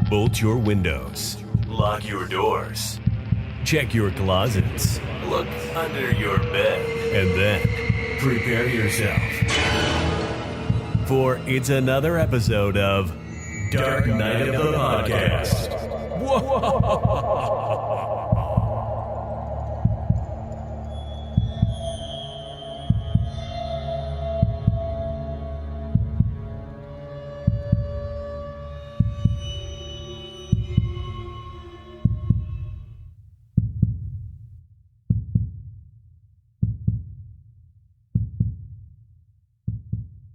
Bolt your windows. Lock your doors. Check your closets. Look under your bed. And then prepare yourself. For it's another episode of Dark Night of the Podcast. Whoa!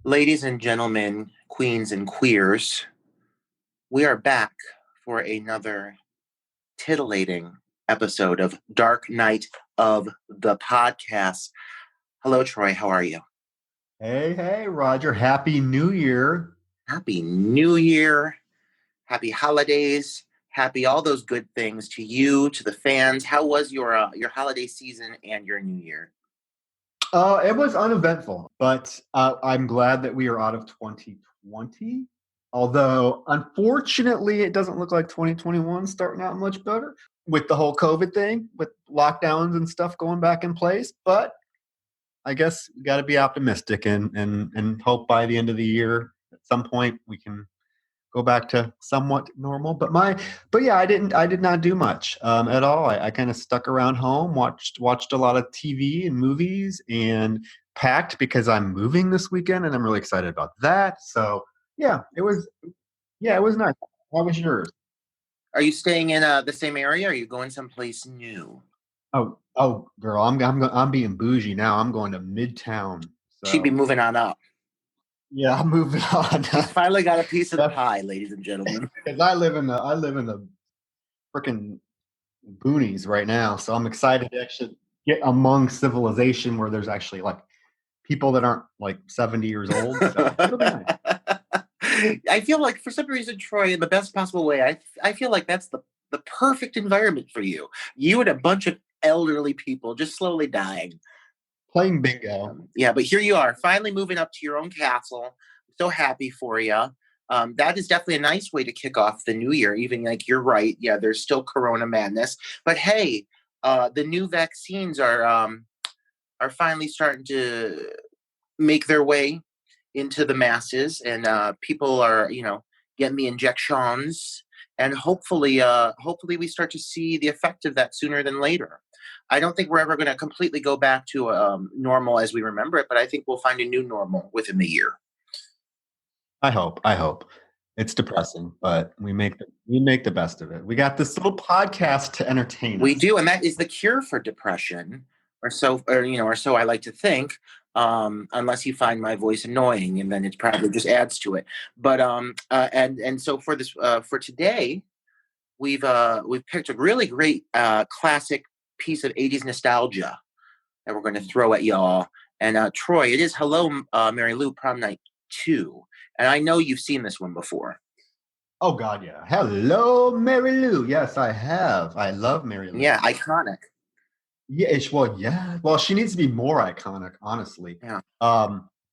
Ladies and gentlemen, queens and queers, we are back for another titillating episode of Dark Night of the Podcast. Hello, Troy. How are you? Hey, Roger. Happy New Year. Happy New Year. Happy holidays. Happy all those good things to you, to the fans. How was your holiday season and your New Year? It was uneventful, but I'm glad that we are out of 2020. Although, unfortunately, it doesn't look like 2021 starting out much better with the whole COVID thing, with lockdowns and stuff going back in place. But I guess we got to be optimistic and hope by the end of the year, at some point, we can go back to somewhat normal. But yeah, I did not do much at all. I kind of stuck around home, watched a lot of TV and movies, and packed because I'm moving this weekend, and I'm really excited about that. So it was nice. How was yours? Are you staying in the same area? Or are you going someplace new? Oh, girl, I'm being bougie now. I'm going to Midtown. So. She'd be moving on up. Yeah, I'm moving on. He's finally got a piece of the pie, ladies and gentlemen. Because I live in the freaking boonies right now, so I'm excited to actually get among civilization where there's actually like people that aren't like 70 years old. So it'll be nice. I feel like for some reason, Troy, in the best possible way, I feel like that's the perfect environment for you. You and a bunch of elderly people just slowly dying. Playing bingo. Yeah, but here you are, finally moving up to your own castle. I'm so happy for you. That is definitely a nice way to kick off the new year. Even like you're right. Yeah, there's still Corona madness, but hey, the new vaccines are finally starting to make their way into the masses, and people are getting the injections, and hopefully we start to see the effect of that sooner than later. I don't think we're ever going to completely go back to normal as we remember it, but I think we'll find a new normal within the year. I hope. It's depressing, but we make the best of it. We got this little podcast to entertain us. We do, and that is the cure for depression, or so I like to think. Unless you find my voice annoying, and then it probably just adds to it. But and so for this for today, we've picked a really great classic piece of 80s nostalgia that we're going to throw at y'all. And Troy, it is Hello, Mary Lou, Prom Night 2. And I know you've seen this one before. Oh, God, yeah. Hello, Mary Lou. Yes, I have. I love Mary Lou. Yeah, iconic. Yeah, Well, she needs to be more iconic, honestly. Yeah.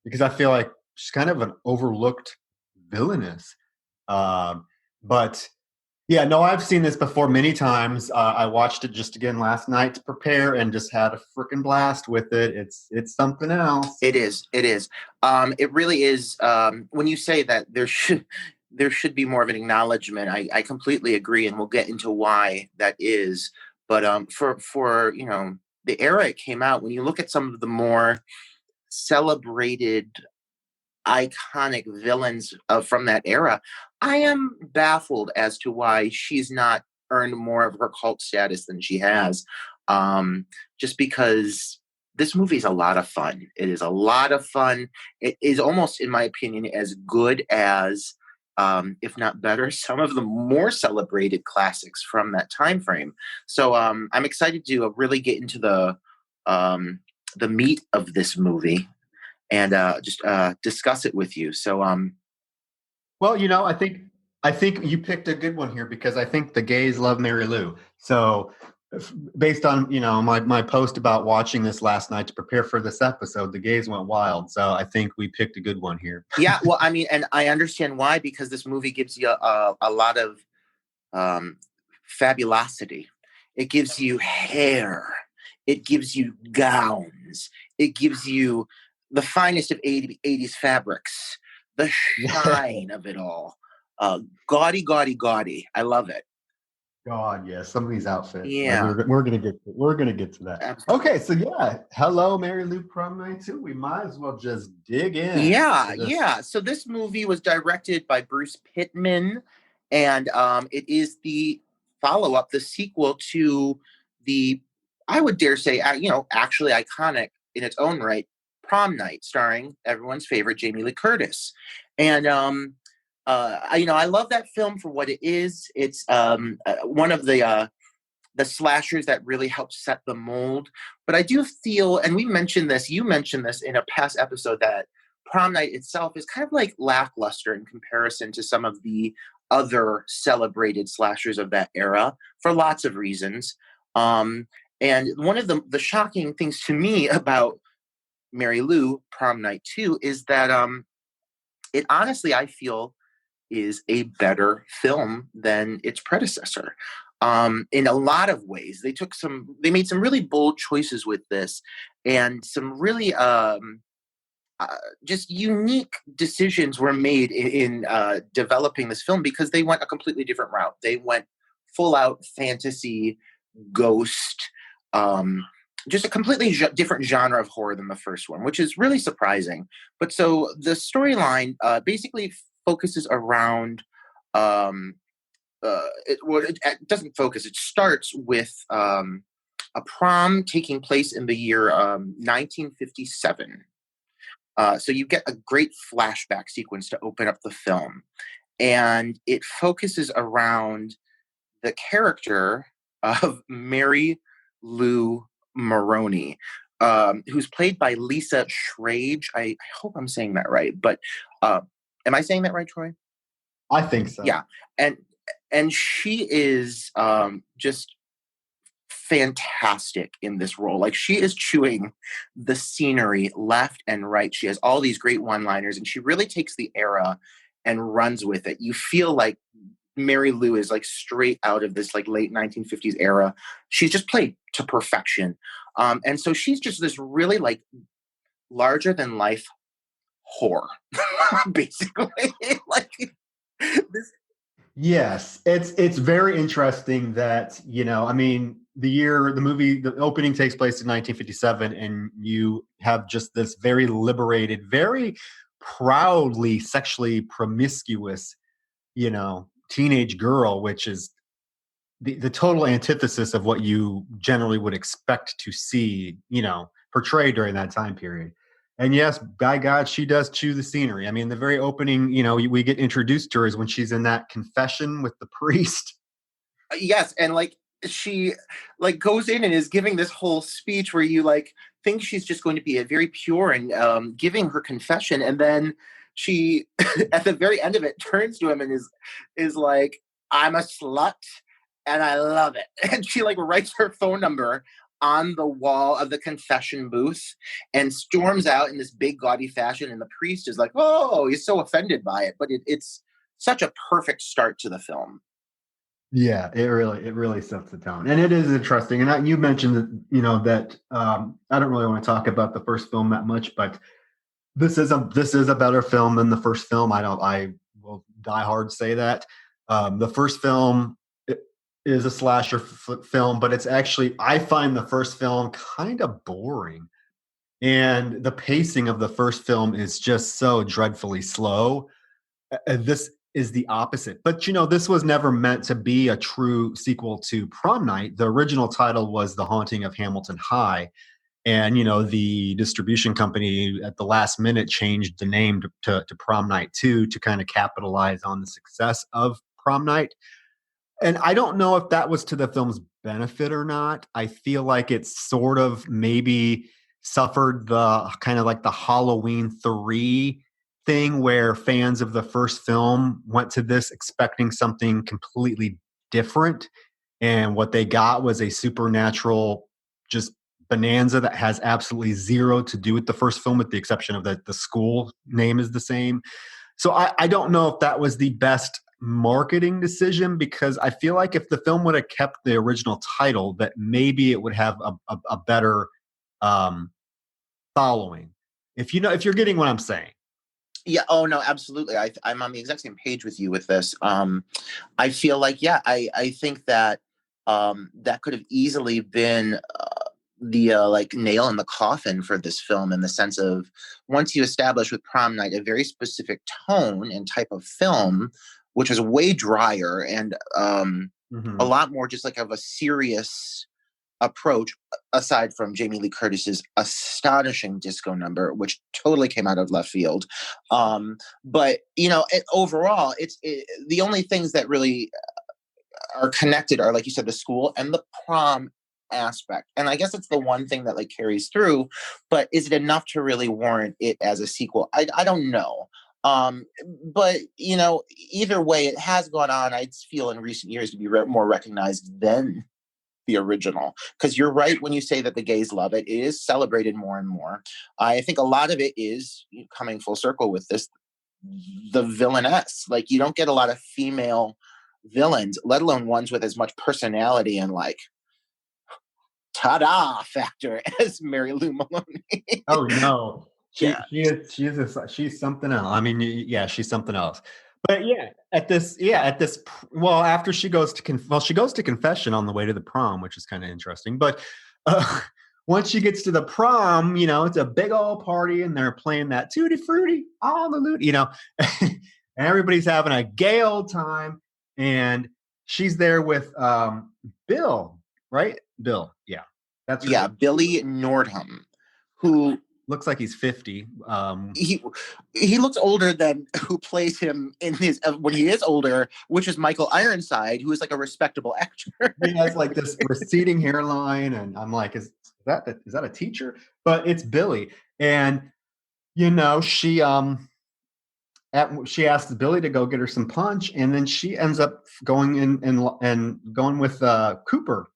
Because I feel like she's kind of an overlooked villainess. But... yeah, no, I've seen this before many times. I watched it just again last night to prepare and just had a freaking blast with it. It's something else. It is. It really is. When you say that there should be more of an acknowledgement, I completely agree, and we'll get into why that is. But for the era it came out, when you look at some of the more celebrated, iconic villains from that era, I am baffled as to why she's not earned more of her cult status than she has. Just because this movie is a lot of fun. It is a lot of fun. It is almost, in my opinion, as good as, if not better, some of the more celebrated classics from that time frame. So I'm excited to really get into the meat of this movie and just discuss it with you. So, well, I think you picked a good one here, because I think the gays love Mary Lou. So based on, my post about watching this last night to prepare for this episode, the gays went wild. So I think we picked a good one here. Yeah, well, I mean, and I understand why, because this movie gives you a lot of um, fabulosity. It gives you hair. It gives you gowns. It gives you the finest of 80s fabrics, the shine of it all. Gaudy, gaudy, gaudy. I love it. God, yes, some of these outfits. Like Yeah, we're gonna get to that. absolutely. Okay, so yeah, hello, Mary Lou Prom Night 2. We might as well just dig in Yeah, to this. yeah. So this movie was directed by Bruce Pittman, and it is the follow-up, the sequel to the, I would dare say, actually iconic in its own right, Prom Night, starring everyone's favorite Jamie Lee Curtis. And I love that film for what it is. It's one of the slashers that really helped set the mold. But I do feel, and you mentioned this in a past episode, that Prom Night itself is kind of like lackluster in comparison to some of the other celebrated slashers of that era for lots of reasons. Um, and one of the shocking things to me about Mary Lou Prom Night 2 is that it honestly, I feel, is a better film than its predecessor. In a lot of ways, they made some really bold choices with this, and some really just unique decisions were made in developing this film because they went a completely different route. They went full out fantasy, ghost, um, just a completely different genre of horror than the first one, which is really surprising. But so the storyline basically focuses around um, it doesn't focus. It starts with a prom taking place in the year 1957. So you get a great flashback sequence to open up the film, and it focuses around the character of Mary Lou Maroney, who's played by Lisa Schrage. I hope I'm saying that right, but am I saying that right, Troy? I think so. Yeah, and she is just fantastic in this role. Like, she is chewing the scenery left and right. She has all these great one-liners, and she really takes the era and runs with it. You feel like Mary Lou is like straight out of this like late 1950s era. She's just played to perfection. And so she's just this really like larger than life whore, basically. Like this. Yes, it's very interesting that, I mean, the opening takes place in 1957, and you have just this very liberated, very proudly sexually promiscuous, teenage girl, which is the total antithesis of what you generally would expect to see, portrayed during that time period. And yes, by God, she does chew the scenery. I mean, the very opening, we get introduced to her is when she's in that confession with the priest. Yes, and like she like goes in and is giving this whole speech where you like think she's just going to be a very pure and giving her confession, and then she at the very end of it turns to him and is like, "I'm a slut and I love it," and she like writes her phone number on the wall of the confession booth and storms out in this big gaudy fashion, and the priest is like, "Oh, he's so offended by it," but it's such a perfect start to the film. Yeah, it really sets the tone, and it is interesting. And you mentioned that, that I don't really want to talk about the first film that much, but this is a better film than the first film. I will die hard say that. The first film is a slasher film, but it's actually, I find the first film kind of boring, and the pacing of the first film is just so dreadfully slow. This is the opposite. But this was never meant to be a true sequel to Prom Night. The original title was The Haunting of Hamilton High. And the distribution company at the last minute changed the name to Prom Night 2 to kind of capitalize on the success of Prom Night. And I don't know if that was to the film's benefit or not. I feel like it sort of maybe suffered the kind of like the Halloween 3 thing, where fans of the first film went to this expecting something completely different. And what they got was a supernatural just bonanza that has absolutely zero to do with the first film, with the exception of that the school name is the same. So I don't know if that was the best marketing decision, because I feel like if the film would have kept the original title, that maybe it would have a better um, following. If you're getting what I'm saying. Yeah. Oh no, absolutely. I'm on the exact same page with you with this. I feel like, yeah, I think that that could have easily been the like nail in the coffin for this film, in the sense of, once you establish with Prom Night a very specific tone and type of film, which was way drier and a Mhm. lot more just like of a serious approach, aside from Jamie Lee Curtis's astonishing disco number, which totally came out of left field. But overall, the only things that really are connected are, like you said, the school and the prom aspect. And I guess it's the one thing that like carries through, but is it enough to really warrant it as a sequel? I don't know. But either way, it has gone on, I feel, in recent years to be more recognized than the original, because you're right when you say that the gays love it. It is celebrated more and more. I think a lot of it is coming full circle with this, the villainess. Like, you don't get a lot of female villains, let alone ones with as much personality and like ta-da factor as Mary Lou Maloney. Oh no, she Yeah. she is she's something else. I mean, yeah, she's something else. But yeah, well, after she goes to she goes to confession on the way to the prom, which is kind of interesting. But uh, once she gets to the prom, it's a big old party, and they're playing that tutti frutti, all the loot, and everybody's having a gay old time, and she's there with Bill, right? Bill, yeah, that's her Yeah, name. Billy Nordham, who Looks like he's 50. he he looks older than who plays him in his when he is older, which is Michael Ironside, who is like a respectable actor. He has like this receding hairline, and I'm like, is that a teacher? But it's Billy, and she asks Billy to go get her some punch, and then she ends up going in and going with Cooper,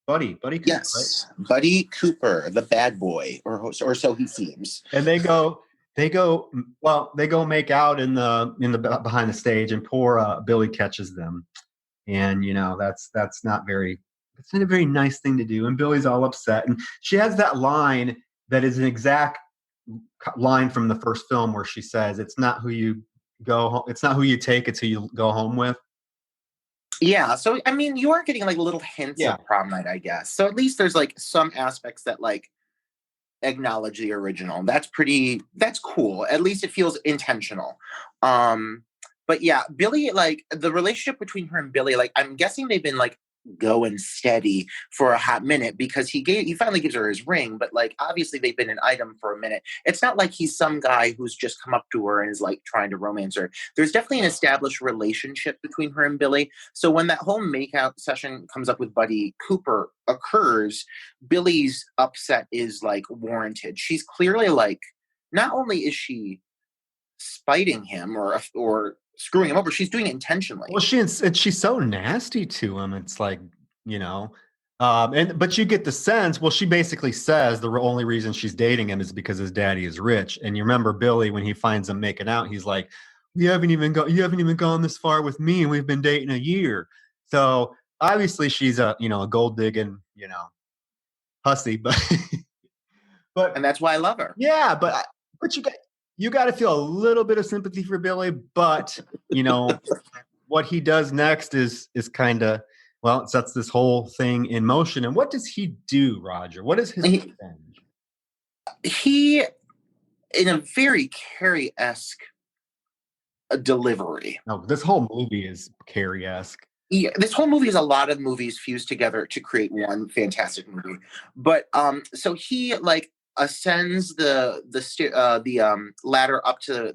Buddy Cooper, right? Yes, Buddy Cooper, the bad boy, or so he seems. And they go make out in the behind the stage, and poor Billy catches them, and that's not very, it's not a very nice thing to do, and Billy's all upset, and she has that line that is an exact line from the first film where she says, it's not who you take, it's who you go home with. Yeah, so I mean, you are getting like little hints Yeah. of Prom Night, I guess. So at least there's like some aspects that like acknowledge the original. That's cool. At least it feels intentional. But yeah, Billy, like the relationship between her and Billy, like I'm guessing they've been like going steady for a hot minute, because he finally gives her his ring, but like obviously they've been an item for a minute. It's not like he's some guy who's just come up to her and is like trying to romance her. There's definitely an established relationship between her and Billy. So when that whole makeout session comes up with Buddy Cooper occurs, Billy's upset is like warranted. She's clearly like, not only is she spiting him or screwing him over, she's doing it intentionally. Well, she's so nasty to him. It's like, you know, but you get the sense. Well, she basically says the only reason she's dating him is because his daddy is rich. And you remember Billy, when he finds them making out, he's like, you haven't even gone this far with me, and we've been dating a year. So obviously she's a gold digging hussy, but And that's why I love her. yeah, but you got to feel a little bit of sympathy for Billy, but what he does next is kind of, well, it sets this whole thing in motion. And what does he do, Roger? What is his revenge? He, in a very Carrie-esque delivery. No, this whole movie is Carrie-esque. Yeah, this whole movie is a lot of movies fused together to create one fantastic movie. But so he like ascends the ladder up to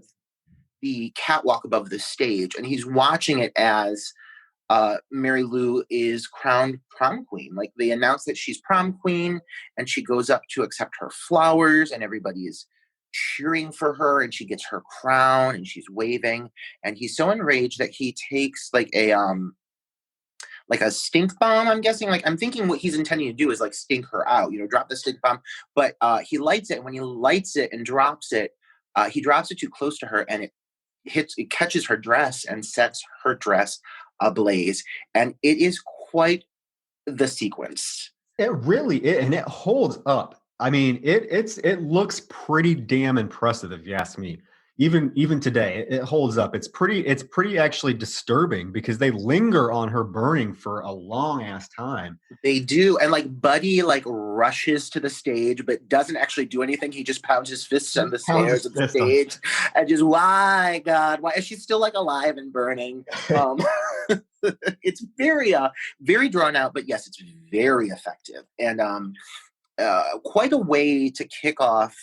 the catwalk above the stage, and he's watching it as Mary Lou is crowned prom queen. Like, they announce that she's prom queen, and she goes up to accept her flowers, and everybody is cheering for her, and she gets her crown, and she's waving, and he's so enraged that he takes like a stink bomb, I'm guessing. Like, I'm thinking what he's intending to do is like stink her out, drop the stink bomb. But he lights it. And when he lights it and drops it, he drops it too close to her, and it it catches her dress and sets her dress ablaze. And it is quite the sequence. It really is, and it holds up. I mean, it looks pretty damn impressive, if you ask me. Even today, it holds up. It's pretty actually disturbing because they linger on her burning for a long ass time. They do, and like Buddy like rushes to the stage, but doesn't actually do anything. He just pounds his fists on the stairs of the stage, and just why God, why? And she's still like alive and burning. It's very drawn out, but yes, it's very effective, and quite a way to kick off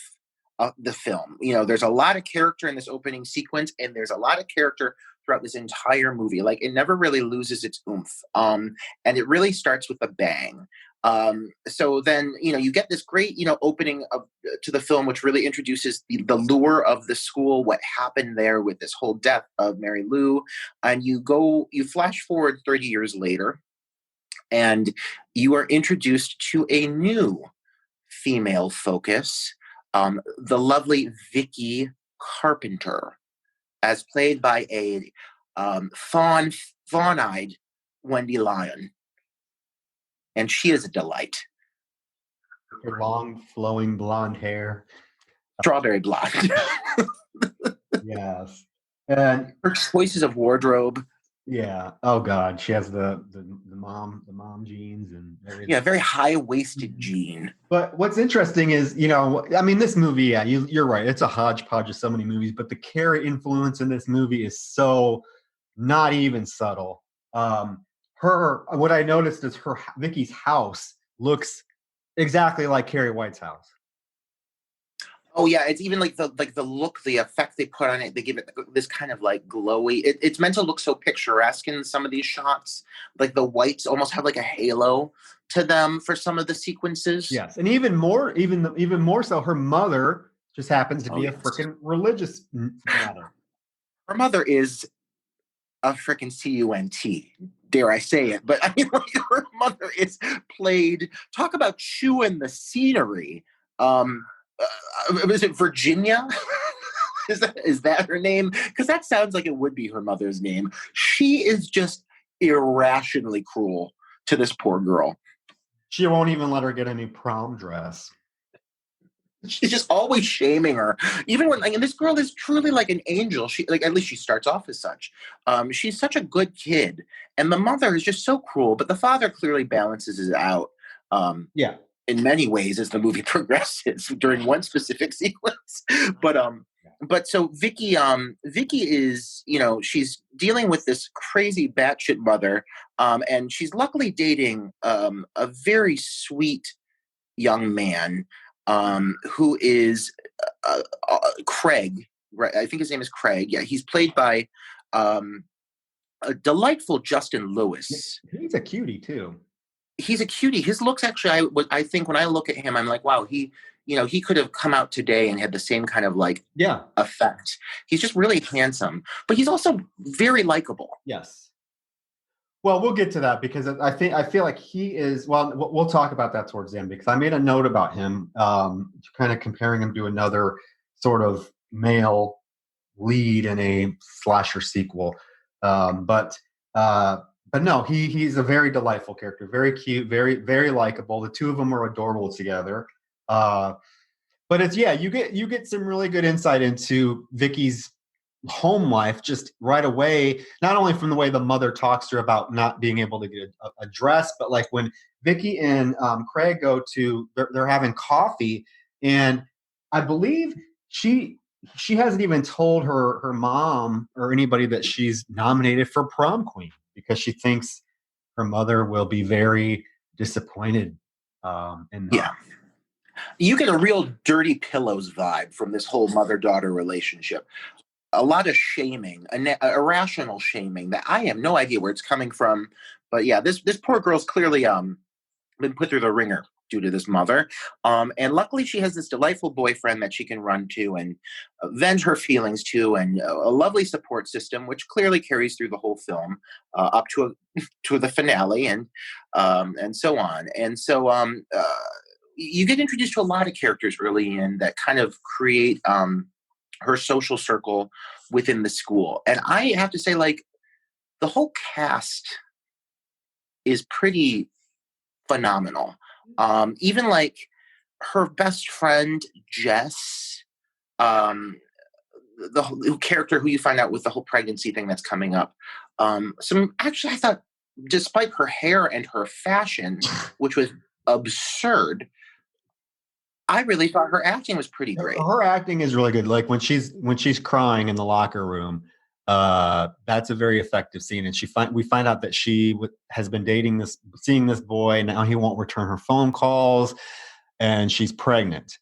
the film. You know, there's a lot of character in this opening sequence, and there's a lot of character throughout this entire movie. Like, it never really loses its oomph, and it really starts with a bang. So then, you know, you get this great, you know, opening to the film, which really introduces the lure of the school, what happened there with this whole death of Mary Lou, and you flash forward 30 years later, and you are introduced to a new female focus, the lovely Vicky Carpenter, as played by a fawn-eyed Wendy Lyon. And she is a delight. Her long, flowing blonde hair. Strawberry blonde. Yes. And her choices of wardrobe. Yeah. Oh God, she has the mom jeans and everything. Yeah, very high-waisted jean. But what's interesting is, you know, I mean, this movie, yeah, you're right. It's a hodgepodge of so many movies, but the Carrie influence in this movie is so not even subtle. What I noticed is Vicky's house looks exactly like Carrie White's house. Oh yeah, it's even like the look, the effect they put on it. They give it this kind of like glowy. It's meant to look so picturesque in some of these shots. Like the whites almost have like a halo to them for some of the sequences. Yes, and even more so, her mother just happens to be a freaking religious mother. Her mother is a freaking cunt. Dare I say it? But I mean, like, her mother is played. Talk about chewing the scenery. Is it Virginia? is that her name? Because that sounds like it would be her mother's name. She is just irrationally cruel to this poor girl. She won't even let her get a new prom dress. She's just always shaming her. Even when, like, and this girl is truly like an angel. She, like, at least she starts off as such. She's such a good kid, and the mother is just so cruel. But the father clearly balances it out. Yeah. In many ways, as the movie progresses during one specific sequence. But so Vicky is, you know, she's dealing with this crazy batshit mother, and she's luckily dating a very sweet young man who is Craig. Right, I think his name is Craig. Yeah, he's played by a delightful Justin Lewis. He's a cutie too. He's a cutie. His looks, actually, I think when I look at him, I'm like, wow, he could have come out today and had the same kind of like effect. He's just really handsome, but he's also very likable. Yes. Well, we'll get to that because I feel like he is. Well, we'll talk about that towards the end because I made a note about him, kind of comparing him to another sort of male lead in a slasher sequel, But no, he's a very delightful character, very cute, very, very likable. The two of them are adorable together. But it's, yeah, you get some really good insight into Vicky's home life just right away, not only from the way the mother talks to her about not being able to get a dress, but like when Vicky and Craig they're having coffee, and I believe she hasn't even told her mom or anybody that she's nominated for prom queen, because she thinks her mother will be very disappointed. Yeah. You get a real Dirty Pillows vibe from this whole mother-daughter relationship. A lot of shaming, irrational shaming that I have no idea where it's coming from. But yeah, this poor girl's clearly been put through the ringer due to this mother. And luckily she has this delightful boyfriend that she can run to and vent her feelings to, and a lovely support system, which clearly carries through the whole film up to the finale and so on. And so you get introduced to a lot of characters early in that kind of create her social circle within the school. And I have to say, like, the whole cast is pretty phenomenal. Even like her best friend, Jess, the character who you find out with the whole pregnancy thing that's coming up. Actually, I thought, despite her hair and her fashion, which was absurd, I really thought her acting was pretty great. Her acting is really good. Like when she's crying in the locker room, that's a very effective scene. And we find out that she has been seeing this boy. Now he won't return her phone calls, and she's pregnant.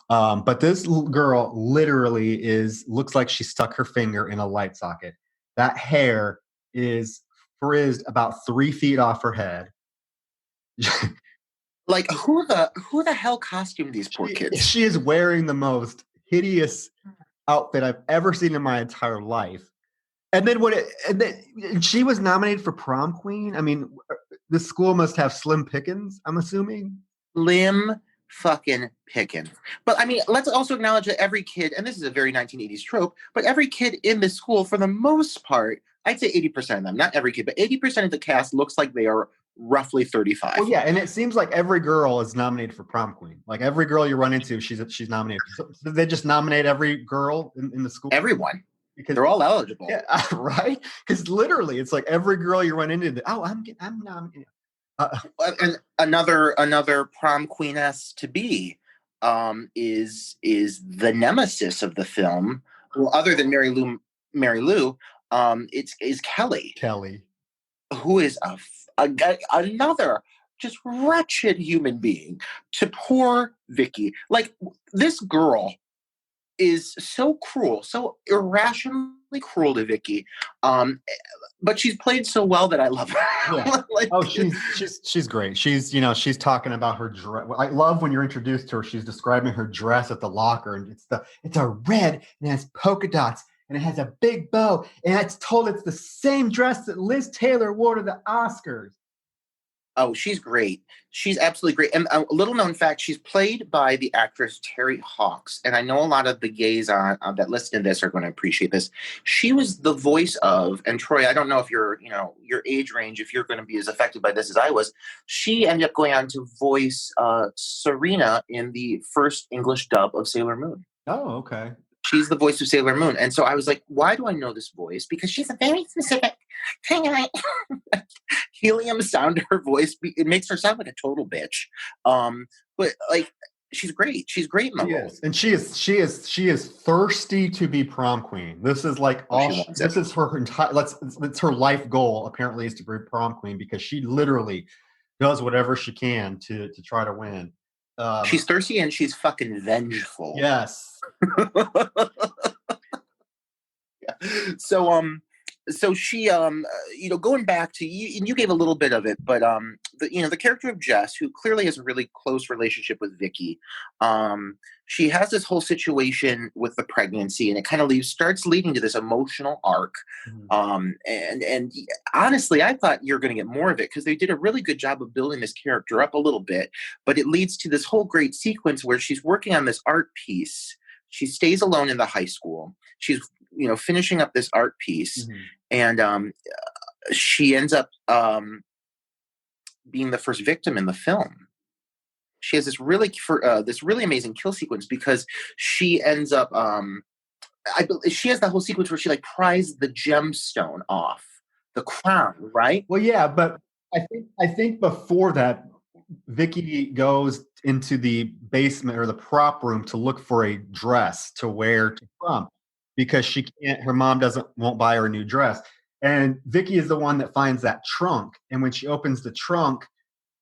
But this girl literally looks like she stuck her finger in a light socket. That hair is frizzed about 3 feet off her head. Like, who the hell costumed these poor kids? She is wearing the most hideous outfit I've ever seen in my entire life. And then she was nominated for prom queen. I mean, the school must have slim pickings, I'm assuming. Slim fucking pickings. But I mean, let's also acknowledge that every kid, and this is a very 1980s trope, but every kid in the school, for the most part, I'd say 80% of them, not every kid, but 80% of the cast looks like they are roughly 35. Well, yeah, and it seems like every girl is nominated for prom queen. Like every girl you run into, she's nominated. So they just nominate every girl in the school? Everyone. Because they're all eligible. Yeah, right? Because literally, it's like every girl you run into, I'm nominated. And another prom queeness to be is the nemesis of the film. Well, other than Mary Lou, it's Kelly, who is another just wretched human being to poor Vicky. Like, this girl is so cruel, so irrationally cruel to Vicky. But she's played so well that I love her. Yeah. Like, she's great. She's talking about her dress. I love when you're introduced to her. She's describing her dress at the locker, and it's a red and it has polka dots and it has a big bow, and it's the same dress that Liz Taylor wore to the Oscars. Oh, she's great. She's absolutely great. And a little known fact, she's played by the actress Terry Hawks. And I know a lot of the gays that listen to this are going to appreciate this. She was the voice of, and Troy, I don't know if your age range, if you're going to be as affected by this as I was. She ended up going on to voice Serena in the first English dub of Sailor Moon. Oh, okay. She's the voice of Sailor Moon. And so I was like, why do I know this voice? Because she's a very specific helium sound to her voice. It makes her sound like a total bitch. But like, she's great. She's great in the role. And she is thirsty to be prom queen. This is like this is her entire it's her life goal, apparently, is to be prom queen, because she literally does whatever she can to try to win. She's thirsty and she's fucking vengeful. Yes. Yeah. So she, going back to you, and you gave a little bit of it, but the character of Jess, who clearly has a really close relationship with Vicky, she has this whole situation with the pregnancy, and it kind of starts leading to this emotional arc. Mm-hmm. And honestly, I thought you're going to get more of it, because they did a really good job of building this character up a little bit, but it leads to this whole great sequence where she's working on this art piece. She stays alone in the high school. She's finishing up this art piece, mm-hmm. and she ends up being the first victim in the film. She has this really amazing kill sequence, because she ends up she has that whole sequence where she like pries the gemstone off the crown, right? Well, yeah, but I think before that, Vicky goes into the basement or the prop room to look for a dress to wear to prom, because her mom won't buy her a new dress. And Vicky is the one that finds that trunk. And when she opens the trunk,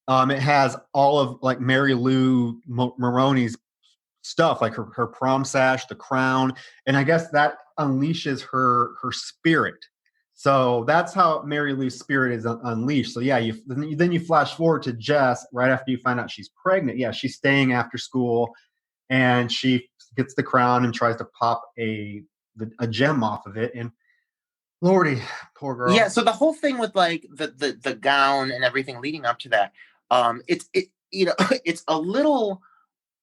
it has all of like Mary Lou Maroney's stuff, like her prom sash, the crown. And I guess that unleashes her spirit. So that's how Mary Lou's spirit is unleashed. So yeah, then you flash forward to Jess right after you find out she's pregnant. Yeah, she's staying after school, and she gets the crown and tries to pop a gem off of it. And Lordy, poor girl. Yeah. So the whole thing with like the gown and everything leading up to that, it's a little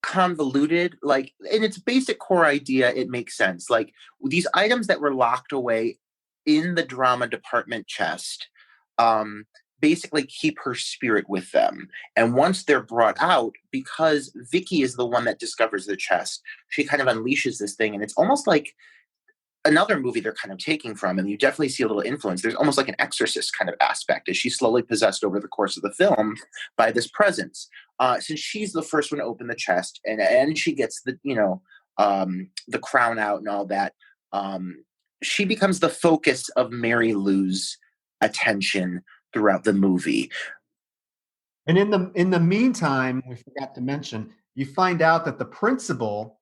convoluted, like in its basic core idea it makes sense. Like these items that were locked away in the drama department chest um basically keep her spirit with them, and once they're brought out, because Vicky is the one that discovers the chest, she kind of unleashes this thing, and it's almost like another movie they're kind of taking from, and you definitely see a little influence. There's almost like an exorcist kind of aspect as she's slowly possessed over the course of the film by this presence. Since she's the first one to open the chest, and she gets the crown out and all that, she becomes the focus of Mary Lou's attention throughout the movie. And in the meantime, we forgot to mention, you find out that the principal,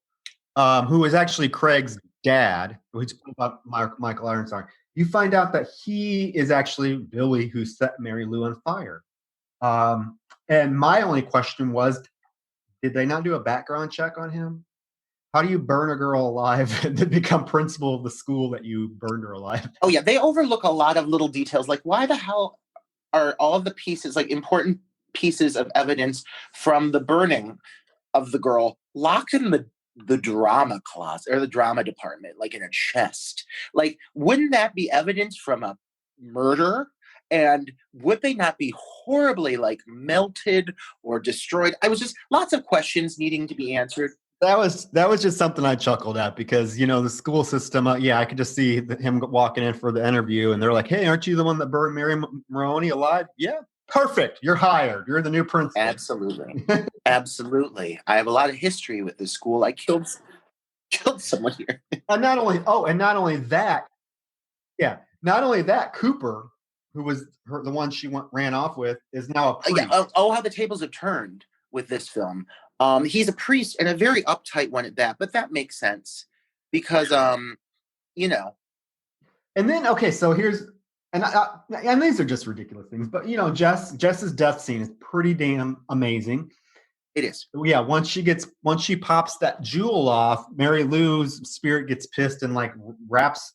who is actually Craig's dad, who's played by Michael Ironside, you find out that he is actually Billy who set Mary Lou on fire. And my only question was, did they not do a background check on him? How do you burn a girl alive and then become principal of the school that you burned her alive? Oh yeah, they overlook a lot of little details, like why the hell are all of the pieces, like important pieces of evidence from the burning of the girl, locked in the drama closet or the drama department, like in a chest? Like, wouldn't that be evidence from a murder? And would they not be horribly like melted or destroyed? I was just lots of questions needing to be answered. That was just something I chuckled at because the school system. Yeah, I could just see him walking in for the interview, and they're like, "Hey, aren't you the one that burned Mary Maroney alive?" Yeah, perfect. You're hired. You're the new principal. Absolutely, absolutely. I have a lot of history with this school. I killed someone here. And not only that, yeah, not only that, Cooper, who was the one she ran off with, is now a priest. Yeah. Oh, how the tables have turned with this film. He's a priest and a very uptight one at that, but that makes sense because, you know, And then so here's and these are just ridiculous things, but Jess's death scene is pretty damn amazing. it is. Yeah, once she pops that jewel off, Mary Lou's spirit gets pissed and like wraps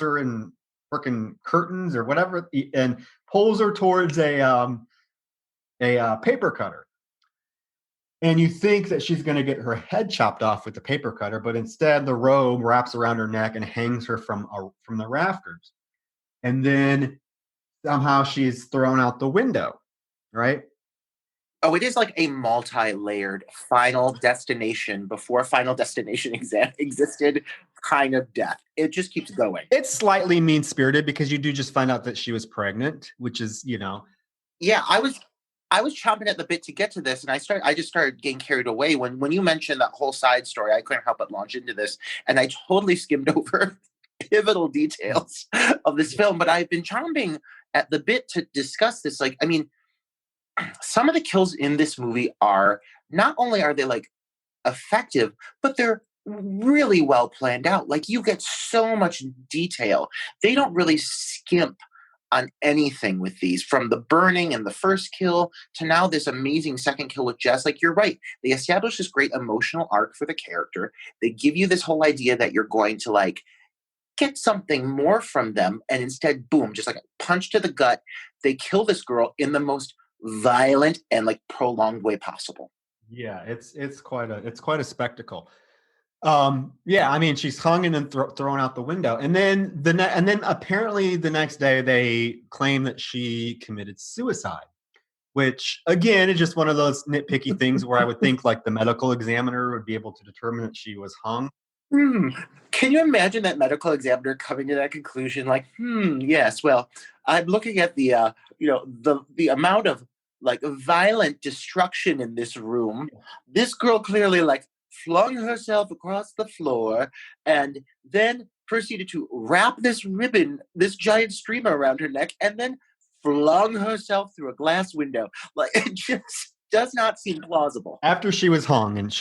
her in freaking curtains or whatever, and pulls her towards a paper cutter. And you think that she's going to get her head chopped off with the paper cutter, but instead the robe wraps around her neck and hangs her from the rafters. And then somehow she's thrown out the window, right? Oh, it is like a multi-layered Final Destination before Final Destination existed kind of death. It just keeps going. It's slightly mean-spirited because you do just find out that she was pregnant, which is, Yeah, I was chomping at the bit to get to this, and I just started getting carried away when you mentioned that whole side story. I couldn't help but launch into this, and I totally skimmed over pivotal details of this film. But I've been chomping at the bit to discuss this. Like, I mean, some of the kills in this movie are not only are they like effective, but they're really well planned out. Like, you get so much detail. They don't really skimp on anything with these, from the burning and the first kill to now this amazing second kill with Jess. Like, you're right. They establish this great emotional arc for the character. They give you this whole idea that you're going to like get something more from them. And instead, boom, just like a punch to the gut. They kill this girl in the most violent and like prolonged way possible. Yeah, it's quite a spectacle. Yeah, I mean, she's hung and then thrown out the window, and then apparently the next day they claim that she committed suicide, which again is just one of those nitpicky things where I would think like the medical examiner would be able to determine that she was hung. Can you imagine that medical examiner coming to that conclusion? Like, yes. Well, I'm looking at the the amount of like violent destruction in this room. This girl clearly like flung herself across the floor and then proceeded to wrap this ribbon, this giant streamer around her neck, and then flung herself through a glass window. Like, it just does not seem plausible. After she was hung, and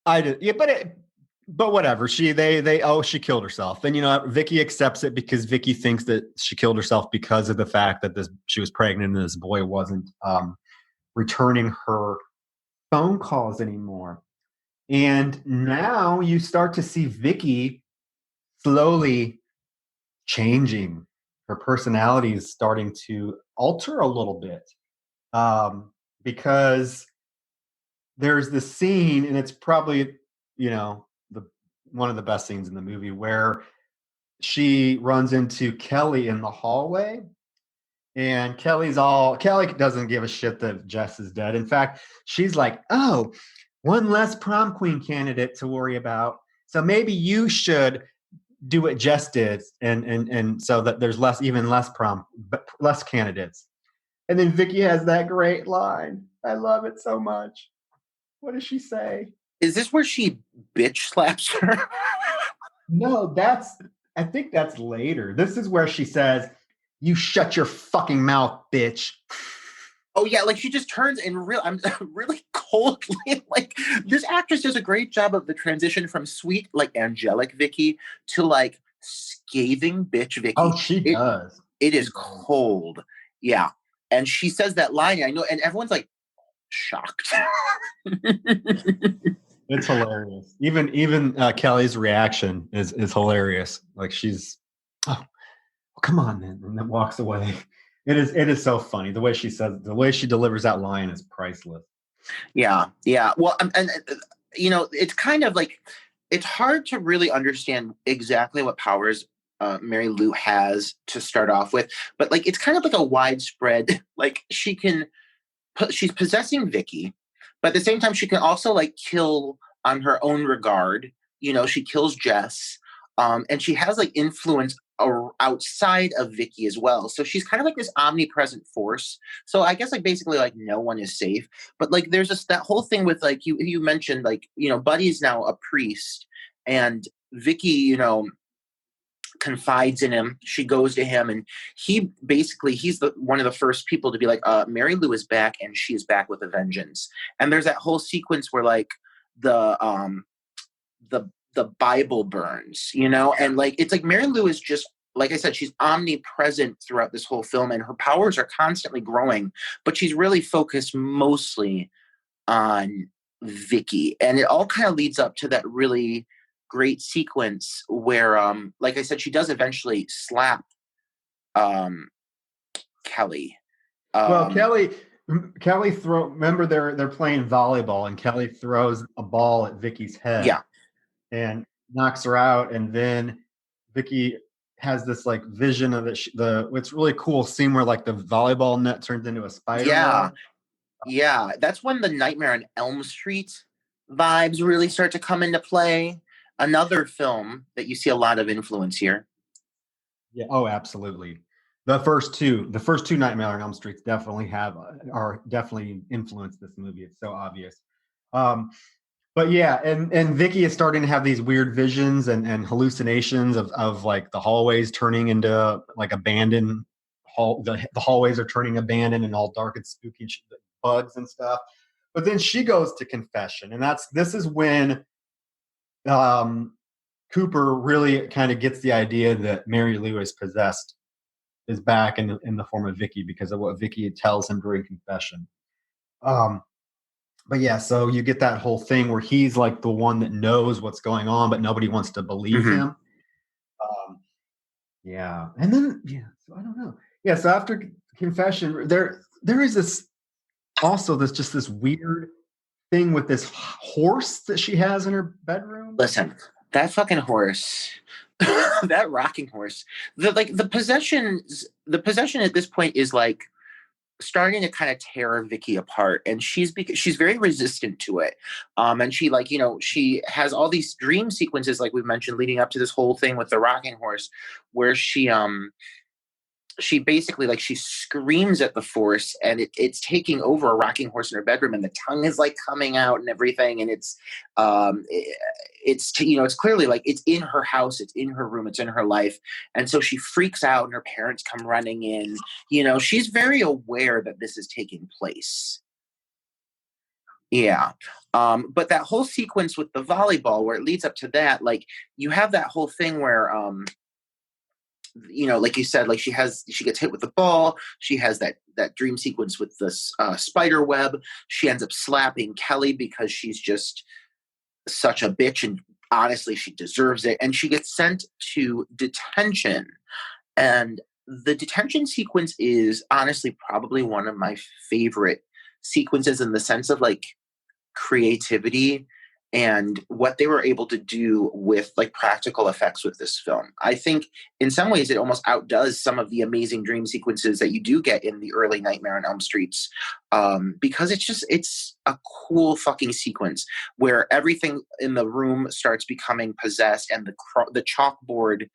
I did, yeah, but whatever. She killed herself, and Vicky accepts it because Vicky thinks that she killed herself because of the fact that she was pregnant and this boy wasn't returning her phone calls anymore. And now you start to see Vicky slowly changing. Her personality is starting to alter a little bit, because there's this scene, and it's probably, you know, the one of the best scenes in the movie where she runs into Kelly in the hallway. And Kelly doesn't give a shit that Jess is dead. In fact, she's like, oh, one less prom queen candidate to worry about. So maybe you should do what Jess did, and so that there's less candidates. And then Vicky has that great line. I love it so much. What does she say? Is this where she bitch slaps her? No, I think that's later. This is where she says, "You shut your fucking mouth, bitch." Oh yeah, like she just turns and I'm really coldly like this actress does a great job of the transition from sweet, like angelic Vicky to like scathing bitch Vicky. Oh, she does. It is cold. Yeah. And she says that line, I know, and everyone's like shocked. It's hilarious. Even Kelly's reaction is hilarious. Like she's, oh, come on, then, and then walks away. It is so funny the way she delivers that line is priceless. Yeah. Well, and you know, it's kind of like it's hard to really understand exactly what powers Mary Lou has to start off with, but like it's kind of like a widespread. Like she's possessing Vicky, but at the same time she can also like kill on her own regard. You know, she kills Jess, and she has like influence outside of Vicky as well. So she's kind of like this omnipresent force. So I guess like basically like no one is safe. But like there's that whole thing with like you mentioned like, you know, Buddy's now a priest and Vicky, you know, confides in him. She goes to him and he's one of the first people to be like, Mary Lou is back and she is back with a vengeance. And there's that whole sequence where like the Bible burns, you know, and like it's like Mary Lou is just like I said, she's omnipresent throughout this whole film and her powers are constantly growing, but she's really focused mostly on Vicky. And it all kind of leads up to that really great sequence where like I said, she does eventually slap Kelly. Well, remember they're playing volleyball and Kelly throws a ball at Vicky's head. Yeah. And knocks her out, and then Vicky has this like vision of it's really cool scene where like the volleyball net turns into a spider. Yeah, that's when the Nightmare on Elm Street vibes really start to come into play. Another film that you see a lot of influence here. Yeah, oh, absolutely. The first two Nightmare on Elm Streets definitely influenced this movie. It's so obvious. But yeah, and Vicky is starting to have these weird visions and hallucinations of like the hallways turning into like abandoned the hallways are turning abandoned and all dark and spooky bugs and stuff. But then she goes to confession, and this is when Cooper really kind of gets the idea that Mary Lou is back in the form of Vicky because of what Vicky tells him during confession. But yeah, so you get that whole thing where he's like the one that knows what's going on, but nobody wants to believe him. Yeah, and then so I don't know. Yeah, so after confession, there is this weird thing with this horse that she has in her bedroom. Listen, that fucking horse, that rocking horse. The possession at this point is like starting to kind of tear Vicky apart, and she's very resistant to it. And she like, you know, she has all these dream sequences, like we've mentioned, leading up to this whole thing with the rocking horse, where she basically like she screams at the force and it's taking over a rocking horse in her bedroom and the tongue is like coming out and everything. And it's you know, it's clearly like it's in her house, it's in her room, it's in her life. And so she freaks out and her parents come running in, you know, she's very aware that this is taking place. Yeah. But that whole sequence with the volleyball where it leads up to that, like you have that whole thing where, you know, like you said, like she gets hit with the ball. She has that dream sequence with this spider web. She ends up slapping Kelly because she's just such a bitch, and honestly, she deserves it. And she gets sent to detention. And the detention sequence is honestly probably one of my favorite sequences in the sense of like creativity and what they were able to do with like practical effects with this film. I think in some ways it almost outdoes some of the amazing dream sequences that you do get in the early Nightmare on Elm Streets, because it's a cool fucking sequence where everything in the room starts becoming possessed and the chalkboard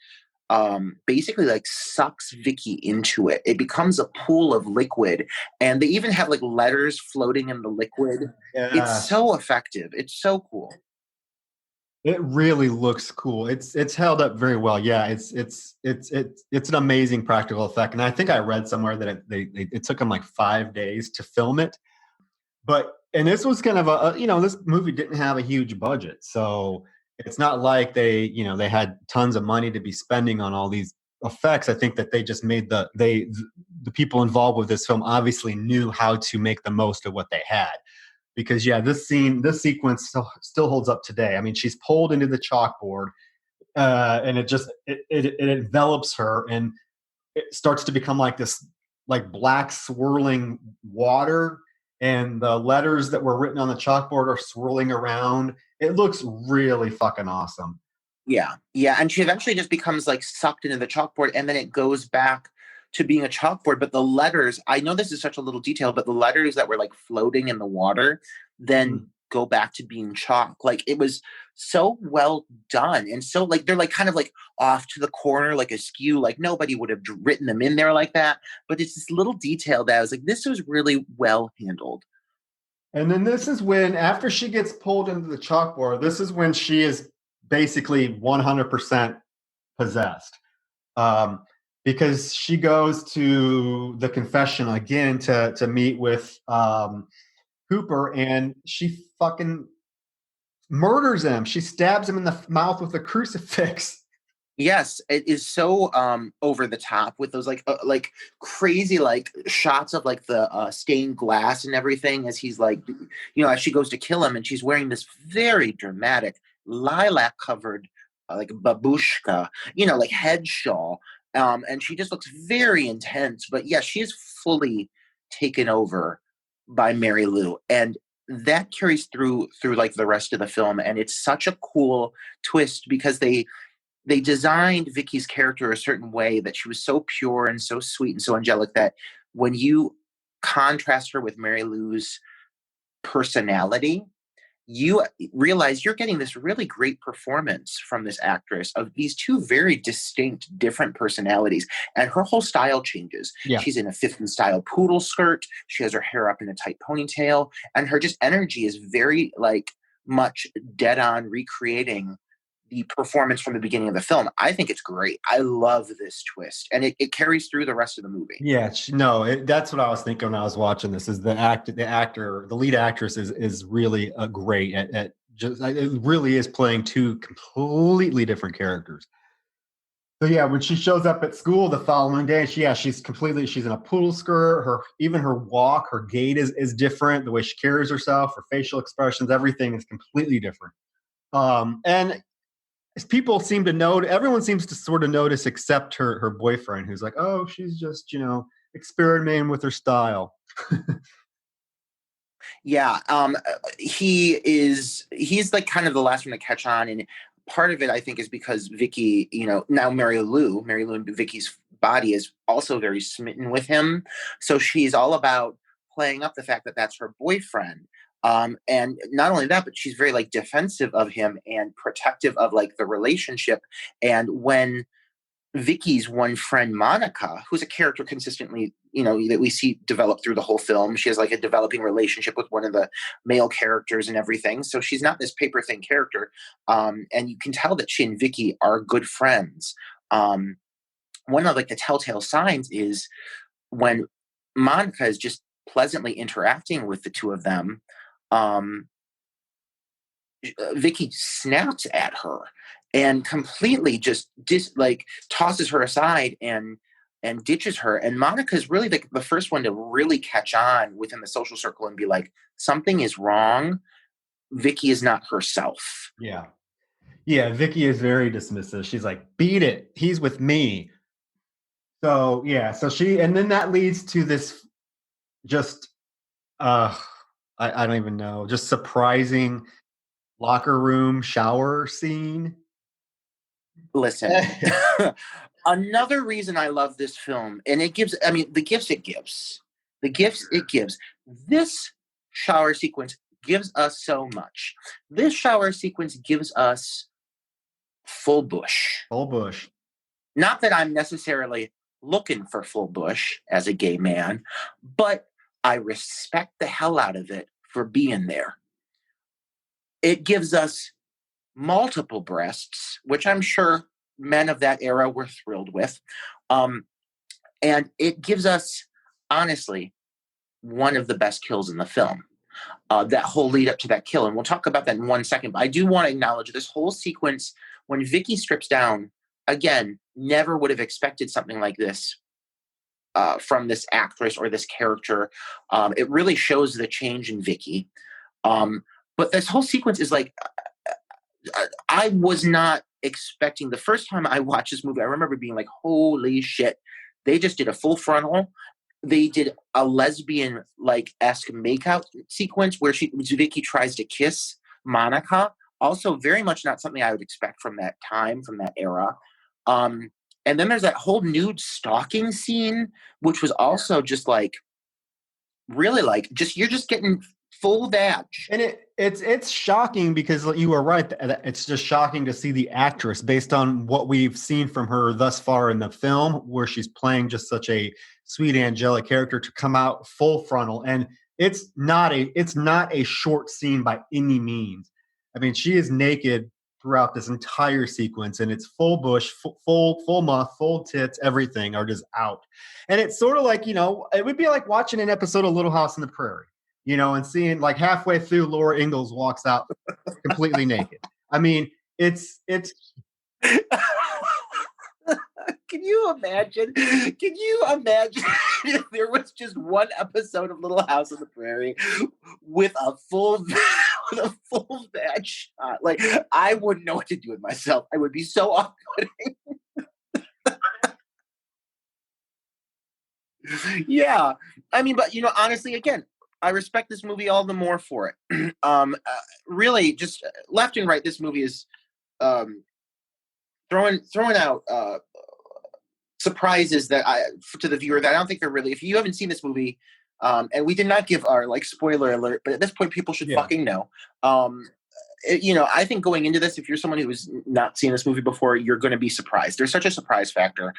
basically like sucks Vicky into it. It becomes a pool of liquid, and they even have like letters floating in the liquid. Yeah. It's so effective. It's so cool. It really looks cool. It's held up very well. Yeah, it's an amazing practical effect, and I think I read somewhere that it took them like 5 days to film it. And this was kind of this movie didn't have a huge budget, so it's not like they had tons of money to be spending on all these effects. I think that they just made the people involved with this film obviously knew how to make the most of what they had. Because this sequence still holds up today. I mean, she's pulled into the chalkboard, and it envelops her, and it starts to become like this, like black swirling water, and the letters that were written on the chalkboard are swirling around. It looks really fucking awesome. Yeah, and she eventually just becomes like sucked into the chalkboard, and then it goes back to being a chalkboard. But the letters, I know this is such a little detail, but the letters that were like floating in the water then go back to being chalk. Like, it was so well done. And so like, they're like kind of like off to the corner, like askew, like nobody would have written them in there like that. But it's this little detail that I was like, this was really well handled. And then this is when, after she gets pulled into the chalkboard, this is when she is basically 100% possessed. Because she goes to the confessional again to meet with Cooper, and she fucking murders him. She stabs him in the mouth with a crucifix. Yes, it is so over the top with those like crazy like shots of like the stained glass and everything as he's like, as she goes to kill him, and she's wearing this very dramatic lilac covered like babushka, like head shawl. And she just looks very intense. But yeah, she is fully taken over by Mary Lou. And that carries through like the rest of the film. And it's such a cool twist because they designed Vicky's character a certain way that she was so pure and so sweet and so angelic that when you contrast her with Mary Lou's personality, you realize you're getting this really great performance from this actress of these two very distinct, different personalities. And her whole style changes. Yeah. She's in a 50s style poodle skirt. She has her hair up in a tight ponytail. And her just energy is very like much dead on recreating the performance from the beginning of the film. I think it's great. I love this twist. And it carries through the rest of the movie. Yeah, that's what I was thinking when I was watching this, is the lead actress is really great at just, it really is playing two completely different characters. So yeah, when she shows up at school the following day, she's in a poodle skirt. Even her walk, her gait is different. The way she carries herself, her facial expressions, everything is completely different. And as people seem to know, everyone seems to sort of notice, except her boyfriend, who's like, oh, she's just, experimenting with her style. Yeah. He's like kind of the last one to catch on. And part of it, I think, is because Vicky, now Mary Lou and Vicky's body is also very smitten with him. So she's all about playing up the fact that that's her boyfriend. And not only that, but she's very like defensive of him and protective of like the relationship. And when Vicky's one friend, Monica, who's a character consistently, that we see develop through the whole film, she has like a developing relationship with one of the male characters and everything. So she's not this paper thin character. And you can tell that she and Vicky are good friends. One of like the telltale signs is when Monica is just pleasantly interacting with the two of them, Vicky snaps at her and completely just tosses her aside and ditches her. And Monica's really the first one to really catch on within the social circle and be like, something is wrong. Vicky is not herself. Yeah. Yeah, Vicky is very dismissive. She's like, beat it. He's with me. So, yeah. And then that leads to this just I don't even know. Just surprising locker room shower scene. Listen, another reason I love this film, and it gives, I mean, the gifts it gives. This shower sequence gives us so much. This shower sequence gives us full bush. Full bush. Not that I'm necessarily looking for full bush as a gay man, but I respect the hell out of it for being there. It gives us multiple breasts, which I'm sure men of that era were thrilled with. And it gives us, honestly, one of the best kills in the film. That whole lead up to that kill. And we'll talk about that in 1 second. But I do want to acknowledge this whole sequence when Vicky strips down, again, never would have expected something like this from this actress or this character. It really shows the change in Vicky. But this whole sequence is like, I was not expecting, the first time I watched this movie, I remember being like, holy shit, they just did a full frontal. They did a lesbian like esque makeout sequence where Vicky tries to kiss Monica. Also, very much not something I would expect from that time, from that era. And then there's that whole nude stalking scene, which was also just like really like you're just getting full vag. And it's shocking because you are right. It's just shocking to see the actress based on what we've seen from her thus far in the film, where she's playing just such a sweet angelic character, to come out full frontal. And it's not a short scene by any means. I mean, she is naked throughout this entire sequence, and it's full bush, full muff, full tits, everything are just out. And it's sort of like, it would be like watching an episode of Little House on the Prairie, and seeing like halfway through Laura Ingalls walks out completely naked. I mean, it's Can you imagine if there was just one episode of Little House on the Prairie with a full bad shot? Like, I wouldn't know what to do with myself. I would be so off-putting. Yeah. I mean, but honestly, again, I respect this movie all the more for it. Really, just left and right, this movie is throwing out surprises that to the viewer that I don't think they're really. If you haven't seen this movie, and we did not give our spoiler alert, but at this point, people should fucking know. I think going into this, if you're someone who has not seen this movie before, you're going to be surprised. There's such a surprise factor.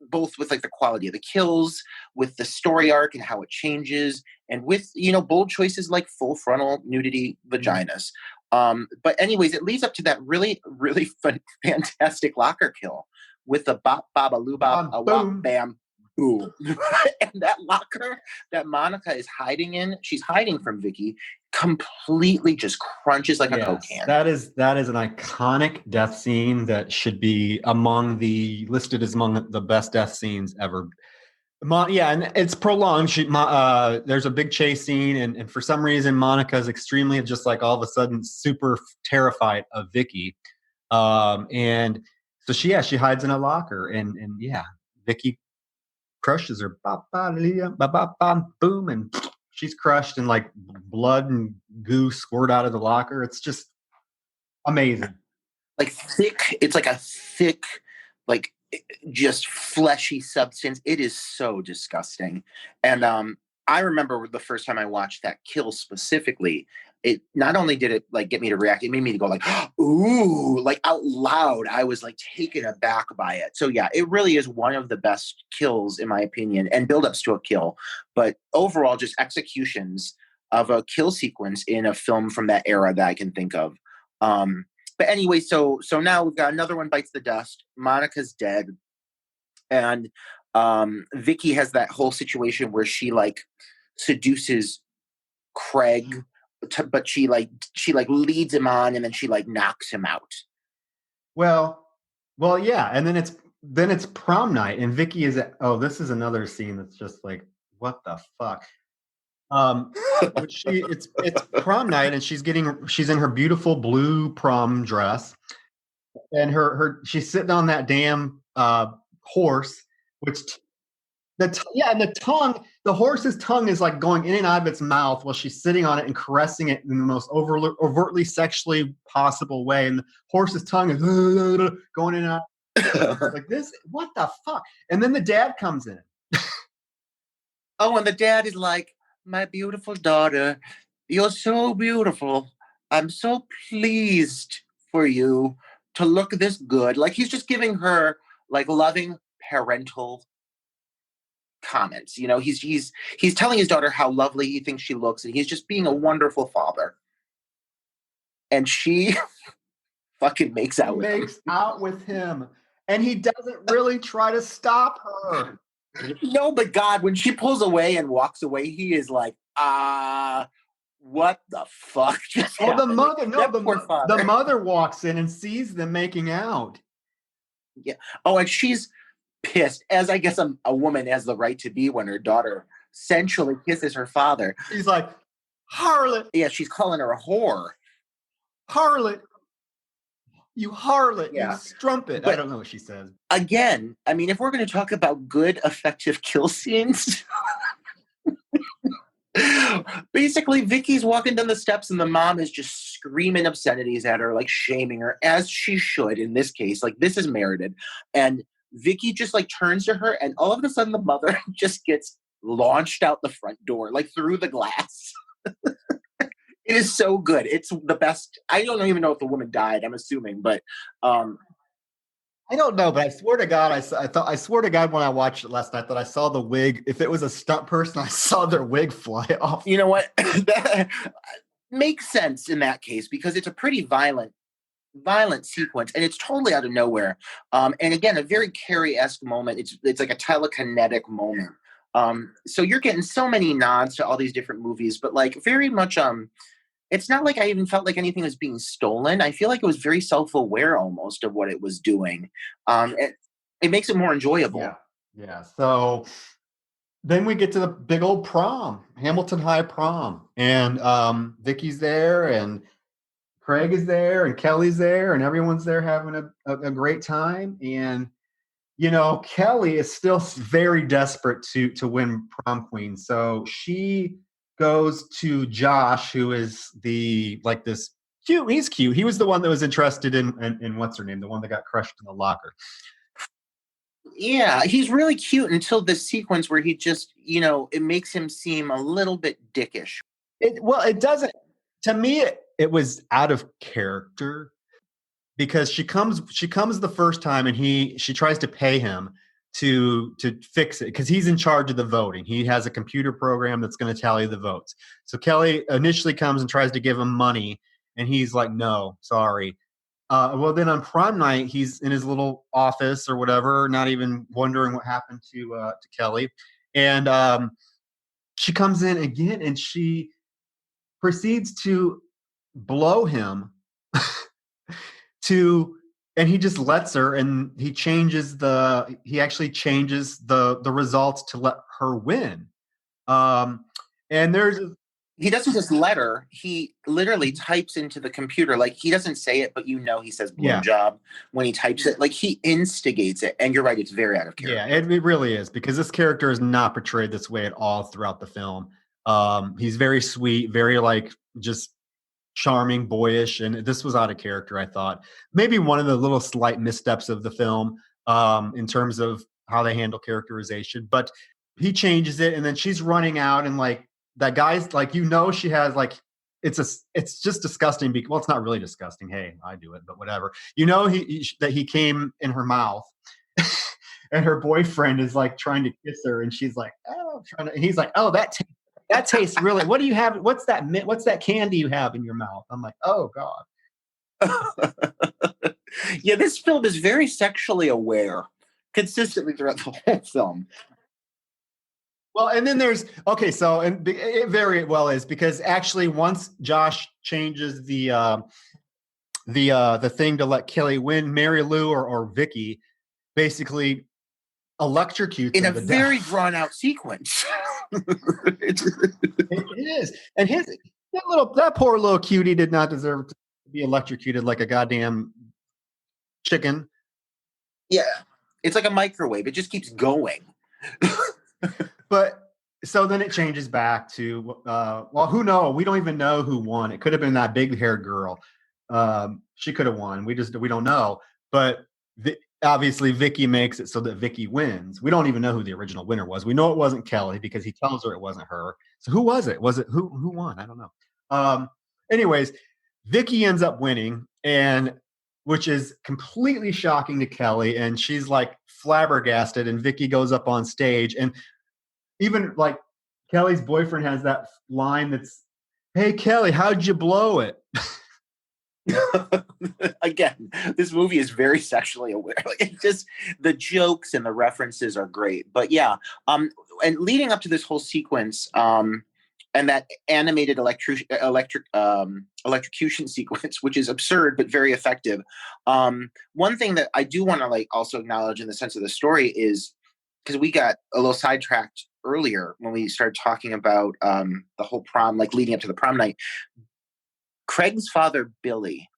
Both with like the quality of the kills, with the story arc and how it changes, and with bold choices like full frontal nudity vaginas. But anyways, it leads up to that really, really fun, fantastic locker kill with the bop baba loo bop a wop bam boom. And that locker that Monica is hiding in, she's hiding from Vicky, completely just crunches like a Coke can. That is an iconic death scene that should be listed as among the best death scenes ever. And it's prolonged. There's a big chase scene, and for some reason, Monica's extremely just like all of a sudden super terrified of Vicky, and so she hides in a locker, and Vicky crushes her, boom, and she's crushed, and like blood and goo squirt out of the locker. It's just amazing. Like thick. It's like a thick, like just fleshy substance. It is so disgusting. And I remember the first time I watched that kill specifically, it not only did it like get me to react, it made me to go like, ooh, like out loud. I was like taken aback by it. So yeah, it really is one of the best kills in my opinion, and build-ups to a kill. But overall, just executions of a kill sequence in a film from that era that I can think of. But anyway, so now we've got another one bites the dust. Monica's dead. And Vicky has that whole situation where she like seduces Craig, but she leads him on, and then she like knocks him out. Well, yeah. And then it's prom night, and Vicky is this is another scene that's just like, what the fuck? It's prom night, and she's in her beautiful blue prom dress, and she's sitting on that damn horse, which And the tongue, the horse's tongue is like going in and out of its mouth while she's sitting on it and caressing it in the most overtly sexually possible way. And the horse's tongue is going in and out. Like this, what the fuck? And then the dad comes in. Oh, and the dad is like, my beautiful daughter, you're so beautiful. I'm so pleased for you to look this good. Like he's just giving her like loving parental comments. You know, he's telling his daughter how lovely he thinks she looks, and he's just being a wonderful father. And she fucking makes out with him. And he doesn't really try to stop her. No, but God, when she pulls away and walks away, he is like, what the fuck just happened? The mother walks in and sees them making out. Yeah. Oh, and she's pissed, as I guess a woman has the right to be when her daughter sensually kisses her father. She's like, harlot. Yeah, she's calling her a whore. Harlot. You harlot, yeah. You strumpet. But I don't know what she says. Again, I mean, if we're going to talk about good, effective kill scenes, basically, Vicky's walking down the steps and the mom is just screaming obscenities at her, like shaming her, as she should in this case. Like, this is merited. And Vicky just like turns to her, and all of a sudden the mother just gets launched out the front door, like through the glass. It is so good. It's the best. I don't even know if the woman died. I'm assuming, but I don't know. But I swear to God, I swear to God, when I watched it last night, that I saw the wig. If it was a stunt person, I saw their wig fly off. You know what? That makes sense in that case because it's a pretty violent sequence, and it's totally out of nowhere. And again, a very Carrie-esque moment. It's like a telekinetic moment. So you're getting so many nods to all these different movies, but like very much it's not like I even felt like anything was being stolen. I feel like it was very self-aware almost of what it was doing. It makes it more enjoyable. Yeah. So then we get to the big old prom, Hamilton High prom. And Vicky's there, and Craig is there, and Kelly's there, and everyone's there having a great time. And, you know, Kelly is still very desperate to win prom queen. So she goes to Josh, who is this cute. He's cute. He was the one that was interested in what's her name, the one that got crushed in the locker. Yeah, he's really cute until this sequence where he just, you know, it makes him seem a little bit dickish. It doesn't. To me, it was out of character because she comes the first time and she tries to pay him to fix it because he's in charge of the voting. He has a computer program that's going to tally the votes. So Kelly initially comes and tries to give him money, and he's like, "No, sorry." Well, then on prom night, he's in his little office or whatever, not even wondering what happened to Kelly, and she comes in again, and she proceeds to blow him and he just lets her, and he actually changes the results to let her win. And he doesn't just let her, he literally types into the computer. Like, he doesn't say it, but you know he says blowjob when he types it. Like, he instigates it. And you're right, it's very out of character. Yeah, it really is, because this character is not portrayed this way at all throughout the film. He's very sweet, very like just charming, boyish, and this was out of character, I thought. Maybe one of the little slight missteps of the film in terms of how they handle characterization, but he changes it, and then she's running out, and like that guy's like, you know, she has like, it's just disgusting. Well, it's not really disgusting. Hey, I do it, but whatever. You know, that he came in her mouth, and her boyfriend is like trying to kiss her, and she's like, oh, and he's like, oh, that tastes really. What do you have? What's that candy you have in your mouth? I'm like, oh God. Yeah, this film is very sexually aware, consistently throughout the whole film. Well, and then it very well is, because actually once Josh changes the thing to let Kelly win, Mary Lou or Vicky basically electrocutes in a very drawn out sequence. It is, and that poor little cutie did not deserve to be electrocuted like a goddamn chicken. Yeah, it's like a microwave; it just keeps going. But so then it changes back to well, who knows? We don't even know who won. It could have been that big haired girl. She could have won. We don't know. But obviously Vicky makes it so that Vicky wins. We don't even know who the original winner was. We know it wasn't Kelly because he tells her it wasn't her. So who was it? Was it who won? I don't know. Anyways, Vicky ends up winning, and which is completely shocking to Kelly, and she's like flabbergasted. And Vicky goes up on stage, and even like Kelly's boyfriend has that line that's, "Hey Kelly, how'd you blow it?" Again, this movie is very sexually aware. Like, it just, the jokes and the references are great. But yeah, and leading up to this whole sequence, and that animated electrocution sequence, which is absurd but very effective. One thing that I do want to like also acknowledge in the sense of the story is, because we got a little sidetracked earlier when we started talking about the whole prom, like leading up to the prom night. Craig's father, Billy,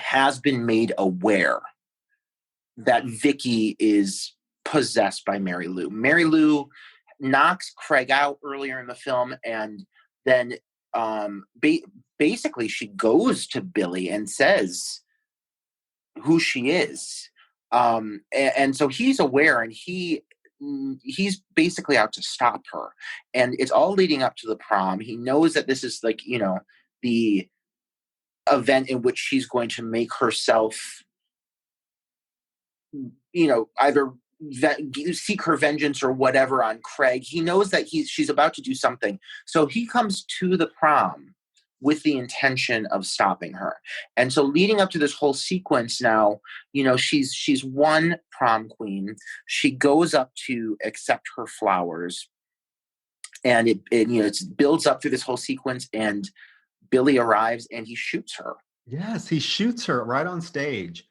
has been made aware that Vicky is possessed by Mary Lou. Mary Lou knocks Craig out earlier in the film, and then basically she goes to Billy and says who she is. And so he's aware, and he's basically out to stop her. And it's all leading up to the prom. He knows that this is like, the event in which she's going to make herself, either seek her vengeance or whatever on Craig. He knows that she's about to do something. So he comes to the prom with the intention of stopping her. And so leading up to this whole sequence now, she's one prom queen. She goes up to accept her flowers, and it builds up through this whole sequence, and Billy arrives and he shoots her. Yes, he shoots her right on stage.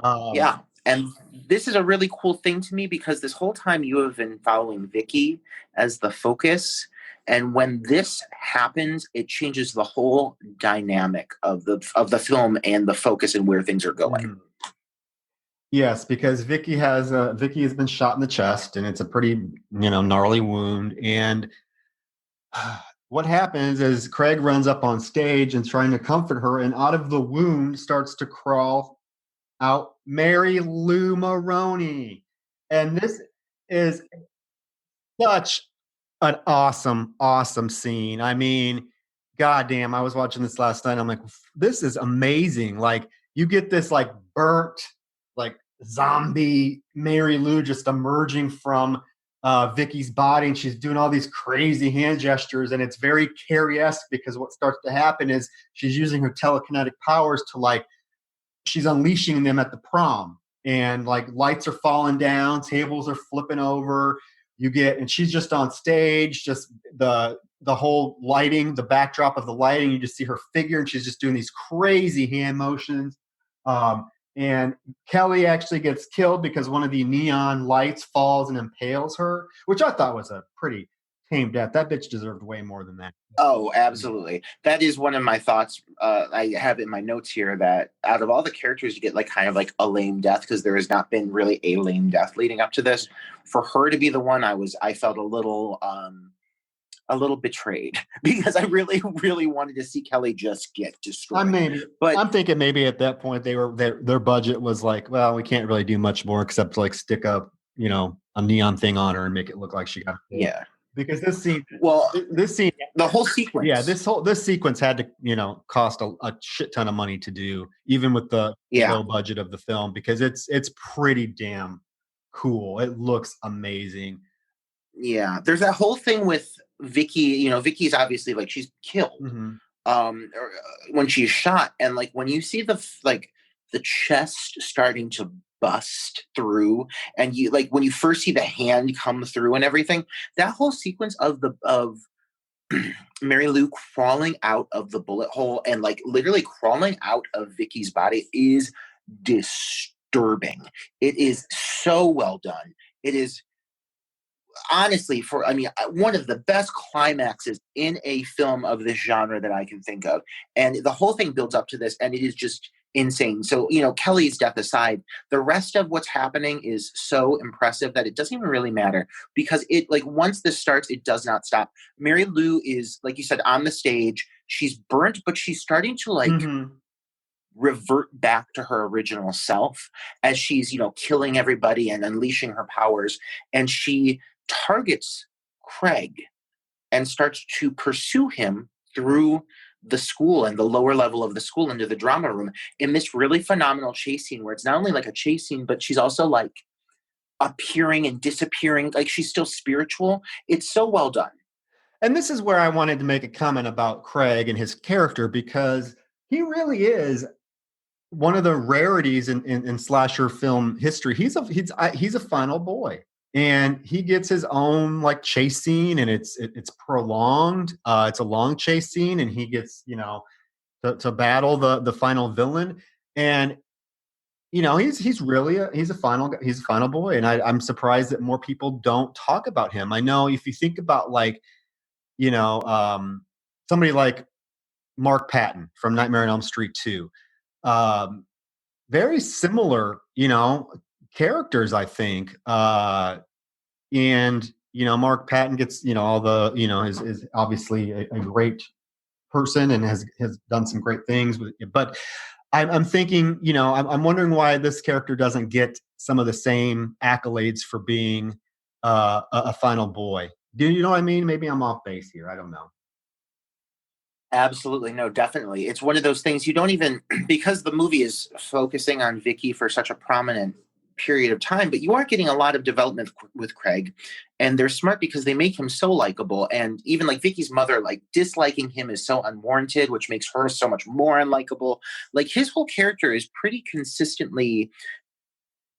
Yeah. And this is a really cool thing to me, because this whole time you have been following Vicky as the focus. And when this happens, it changes the whole dynamic of the film and the focus and where things are going. Mm. Yes, because Vicky has been shot in the chest, and it's a pretty, gnarly wound. And what happens is Craig runs up on stage and trying to comfort her, and out of the wound starts to crawl out Mary Lou Maroney. And this is such an awesome scene. I mean, goddamn, I was watching this last night. I'm like, this is amazing. Like, you get this like burnt, like zombie Mary Lou just emerging from Vicky's body, and she's doing all these crazy hand gestures, and it's very Carrie-esque, because what starts to happen is she's using her telekinetic powers to like, she's unleashing them at the prom, and like lights are falling down, tables are flipping over. And she's just on stage, just the whole lighting, the backdrop of the lighting, you just see her figure, and she's just doing these crazy hand motions. And Kelly actually gets killed because one of the neon lights falls and impales her, which I thought was a pretty tame death. That bitch deserved way more than that. Oh, absolutely. That is one of my thoughts. I have in my notes here that out of all the characters, you get like kind of like a lame death, because there has not been really a lame death leading up to this. For her to be the one, I felt a little betrayed, because I really, really wanted to see Kelly just get destroyed. I'm thinking maybe at that point their budget was like, well, we can't really do much more except like stick up, a neon thing on her and make it look like she got killed. Yeah. Because this scene, the whole sequence, this sequence had to, cost a shit ton of money to do, even with the low budget of the film, because it's pretty damn cool. It looks amazing. Yeah, there's that whole thing with Vicky. Vicky's obviously like, she's killed when she's shot, and like when you see the chest starting to bust through, and you like when you first see the hand come through and everything, that whole sequence of Mary Lou crawling out of the bullet hole and like literally crawling out of Vicky's body is disturbing. It is so well done. It is honestly, one of the best climaxes in a film of this genre that I can think of. And the whole thing builds up to this, and it is just, insane. So, Kelly's death aside, the rest of what's happening is so impressive that it doesn't even really matter, because once this starts, it does not stop. Mary Lou is, like you said, on the stage. She's burnt, but she's starting to revert back to her original self as she's, killing everybody and unleashing her powers. And she targets Craig and starts to pursue him through the school and the lower level of the school into the drama room in this really phenomenal chase scene where it's not only like a chase scene, but she's also like appearing and disappearing. Like, she's still spiritual. It's so well done. And this is where I wanted to make a comment about Craig and his character, because he really is one of the rarities in slasher film history. He's a final boy, and he gets his own like chase scene, and it's prolonged. It's a long chase scene, and he gets to battle the final villain, and he's really he's a final boy, and I'm surprised that more people don't talk about him. I know if you think about somebody like Mark Patton from Nightmare on Elm Street 2. Very similar, characters, I think. And Mark Patton gets, all the, is obviously a great person and has done some great things with it. But I'm thinking, I'm wondering why this character doesn't get some of the same accolades for being a final boy. Do you know what I mean? Maybe I'm off base here. I don't know. Absolutely. No, definitely. It's one of those things you don't even, because the movie is focusing on Vicky for such a prominent period of time, but you are getting a lot of development with Craig, and they're smart because they make him so likable. And even like Vicky's mother, like disliking him is so unwarranted, which makes her so much more unlikable. Like, his whole character is pretty consistently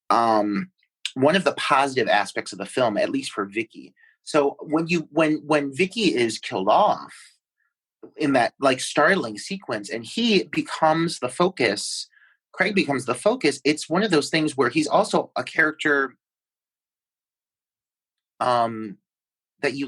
one of the positive aspects of the film, at least for Vicky. So when Vicky is killed off in that like startling sequence and he becomes the focus, Craig becomes the focus, it's one of those things where he's also a character that you